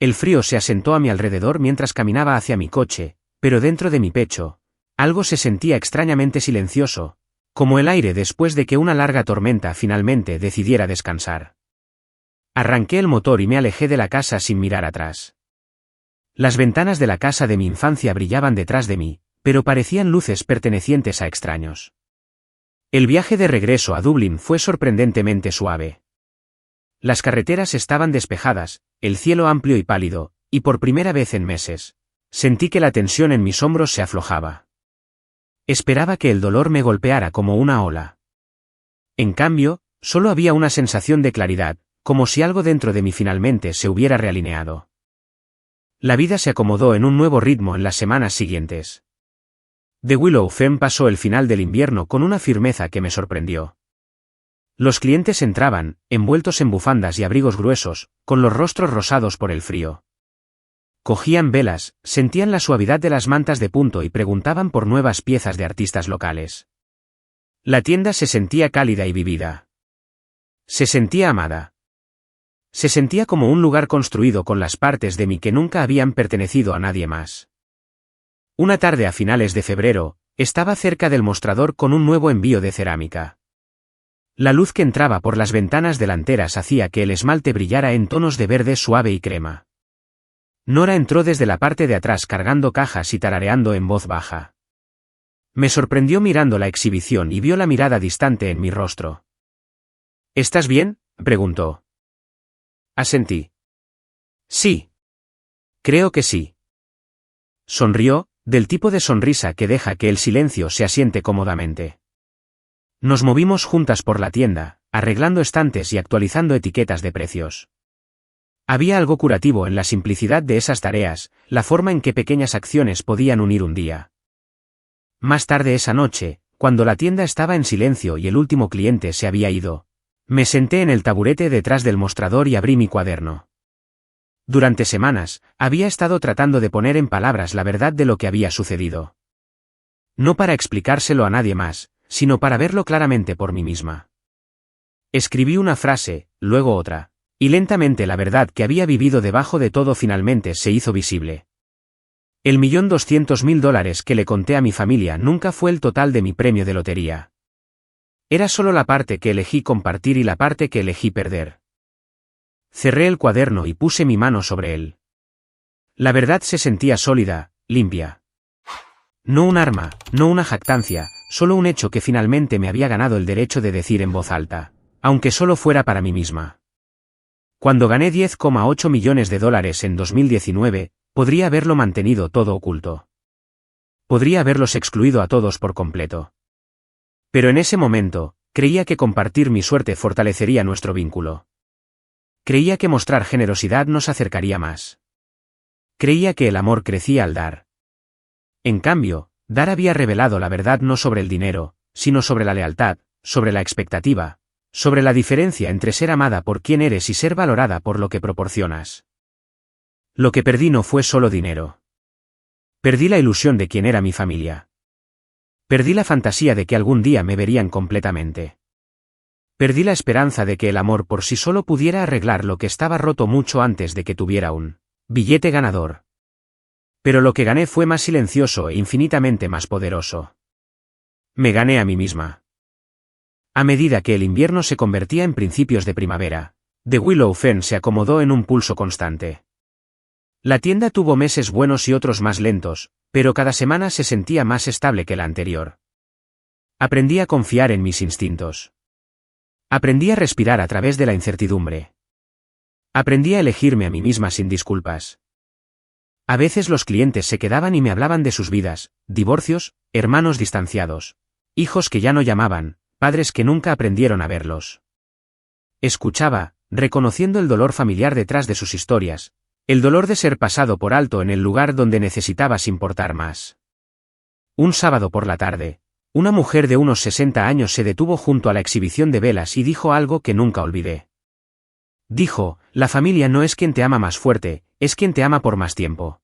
El frío se asentó a mi alrededor mientras caminaba hacia mi coche, pero dentro de mi pecho, algo se sentía extrañamente silencioso, como el aire después de que una larga tormenta finalmente decidiera descansar. Arranqué el motor y me alejé de la casa sin mirar atrás. Las ventanas de la casa de mi infancia brillaban detrás de mí, pero parecían luces pertenecientes a extraños. El viaje de regreso a Dublín fue sorprendentemente suave. Las carreteras estaban despejadas, el cielo amplio y pálido, y por primera vez en meses, sentí que la tensión en mis hombros se aflojaba. Esperaba que el dolor me golpeara como una ola. En cambio, solo había una sensación de claridad, como si algo dentro de mí finalmente se hubiera realineado. La vida se acomodó en un nuevo ritmo en las semanas siguientes. The Willow Fen pasó el final del invierno con una firmeza que me sorprendió. Los clientes entraban, envueltos en bufandas y abrigos gruesos, con los rostros rosados por el frío. Cogían velas, sentían la suavidad de las mantas de punto y preguntaban por nuevas piezas de artistas locales. La tienda se sentía cálida y vivida. Se sentía amada. Se sentía como un lugar construido con las partes de mí que nunca habían pertenecido a nadie más. Una tarde a finales de febrero, estaba cerca del mostrador con un nuevo envío de cerámica. La luz que entraba por las ventanas delanteras hacía que el esmalte brillara en tonos de verde suave y crema. Nora entró desde la parte de atrás cargando cajas y tarareando en voz baja. Me sorprendió mirando la exhibición y vio la mirada distante en mi rostro. ¿Estás bien?, preguntó. Asentí. Sí. Creo que sí. Sonrió, del tipo de sonrisa que deja que el silencio se asiente cómodamente. Nos movimos juntas por la tienda, arreglando estantes y actualizando etiquetas de precios. Había algo curativo en la simplicidad de esas tareas, la forma en que pequeñas acciones podían unir un día. Más tarde esa noche, cuando la tienda estaba en silencio y el último cliente se había ido, me senté en el taburete detrás del mostrador y abrí mi cuaderno. Durante semanas, había estado tratando de poner en palabras la verdad de lo que había sucedido. No para explicárselo a nadie más, sino para verlo claramente por mí misma. Escribí una frase, luego otra, y lentamente la verdad que había vivido debajo de todo finalmente se hizo visible. El $1.200.000 que le conté a mi familia nunca fue el total de mi premio de lotería. Era solo la parte que elegí compartir y la parte que elegí perder. Cerré el cuaderno y puse mi mano sobre él. La verdad se sentía sólida, limpia. No un arma, no una jactancia, solo un hecho que finalmente me había ganado el derecho de decir en voz alta, aunque solo fuera para mí misma. Cuando gané $10,8 millones en 2019, podría haberlo mantenido todo oculto. Podría haberlos excluido a todos por completo. Pero en ese momento, creía que compartir mi suerte fortalecería nuestro vínculo. Creía que mostrar generosidad nos acercaría más. Creía que el amor crecía al dar. En cambio, dar había revelado la verdad no sobre el dinero, sino sobre la lealtad, sobre la expectativa, sobre la diferencia entre ser amada por quien eres y ser valorada por lo que proporcionas. Lo que perdí no fue solo dinero. Perdí la ilusión de quien era mi familia. Perdí la fantasía de que algún día me verían completamente. Perdí la esperanza de que el amor por sí solo pudiera arreglar lo que estaba roto mucho antes de que tuviera un billete ganador. Pero lo que gané fue más silencioso e infinitamente más poderoso. Me gané a mí misma. A medida que el invierno se convertía en principios de primavera, The Willow Fen se acomodó en un pulso constante. La tienda tuvo meses buenos y otros más lentos, pero cada semana se sentía más estable que la anterior. Aprendí a confiar en mis instintos. Aprendí a respirar a través de la incertidumbre. Aprendí a elegirme a mí misma sin disculpas. A veces los clientes se quedaban y me hablaban de sus vidas, divorcios, hermanos distanciados, hijos que ya no llamaban, padres que nunca aprendieron a verlos. Escuchaba, reconociendo el dolor familiar detrás de sus historias, el dolor de ser pasado por alto en el lugar donde necesitabas importar más. Un sábado por la tarde, una mujer de unos 60 años se detuvo junto a la exhibición de velas y dijo algo que nunca olvidé. Dijo, la familia no es quien te ama más fuerte, es quien te ama por más tiempo.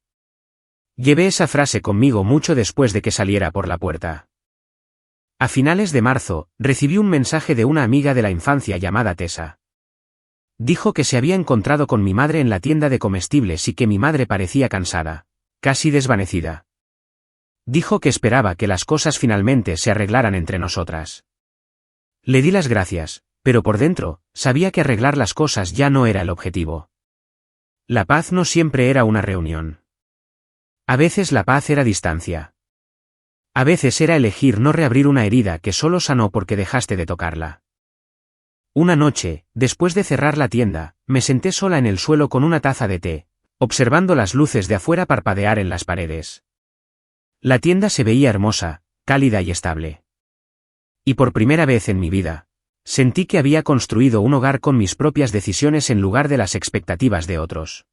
Llevé esa frase conmigo mucho después de que saliera por la puerta. A finales de marzo, recibí un mensaje de una amiga de la infancia llamada Tessa. Dijo que se había encontrado con mi madre en la tienda de comestibles y que mi madre parecía cansada, casi desvanecida. Dijo que esperaba que las cosas finalmente se arreglaran entre nosotras. Le di las gracias, pero por dentro, sabía que arreglar las cosas ya no era el objetivo. La paz no siempre era una reunión. A veces la paz era distancia. A veces era elegir no reabrir una herida que solo sanó porque dejaste de tocarla. Una noche, después de cerrar la tienda, me senté sola en el suelo con una taza de té, observando las luces de afuera parpadear en las paredes. La tienda se veía hermosa, cálida y estable. Y por primera vez en mi vida, sentí que había construido un hogar con mis propias decisiones en lugar de las expectativas de otros.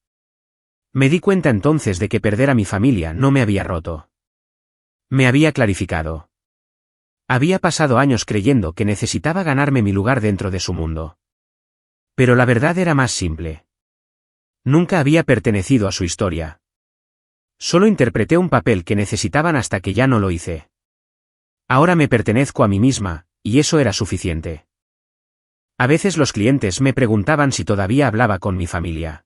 Me di cuenta entonces de que perder a mi familia no me había roto. Me había clarificado. Había pasado años creyendo que necesitaba ganarme mi lugar dentro de su mundo. Pero la verdad era más simple. Nunca había pertenecido a su historia. Solo interpreté un papel que necesitaban hasta que ya no lo hice. Ahora me pertenezco a mí misma, y eso era suficiente. A veces los clientes me preguntaban si todavía hablaba con mi familia.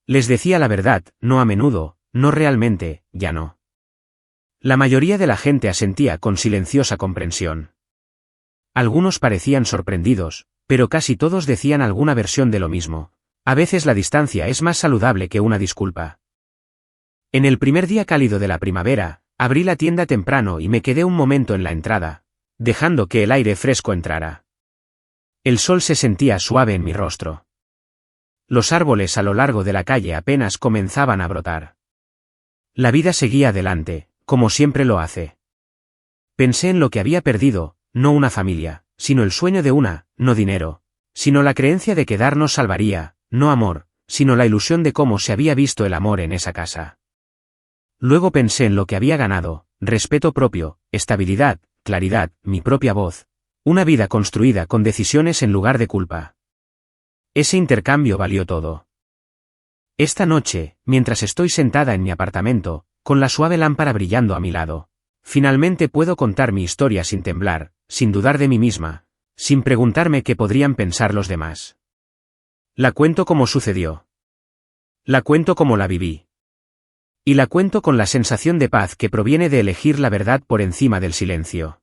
Les decía la verdad, no a menudo, no realmente, ya no. La mayoría de la gente asentía con silenciosa comprensión. Algunos parecían sorprendidos, pero casi todos decían alguna versión de lo mismo. A veces la distancia es más saludable que una disculpa. En el primer día cálido de la primavera, abrí la tienda temprano y me quedé un momento en la entrada, dejando que el aire fresco entrara. El sol se sentía suave en mi rostro. Los árboles a lo largo de la calle apenas comenzaban a brotar. La vida seguía adelante, como siempre lo hace. Pensé en lo que había perdido, no una familia, sino el sueño de una, no dinero, sino la creencia de que dar nos salvaría, no amor, sino la ilusión de cómo se había visto el amor en esa casa. Luego pensé en lo que había ganado, respeto propio, estabilidad, claridad, mi propia voz, una vida construida con decisiones en lugar de culpa. Ese intercambio valió todo. Esta noche, mientras estoy sentada en mi apartamento, con la suave lámpara brillando a mi lado, finalmente puedo contar mi historia sin temblar, sin dudar de mí misma, sin preguntarme qué podrían pensar los demás. La cuento como sucedió. La cuento como la viví. Y la cuento con la sensación de paz que proviene de elegir la verdad por encima del silencio.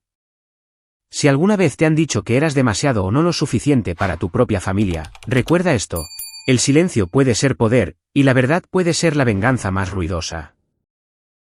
Si alguna vez te han dicho que eras demasiado o no lo suficiente para tu propia familia, recuerda esto: el silencio puede ser poder, y la verdad puede ser la venganza más ruidosa.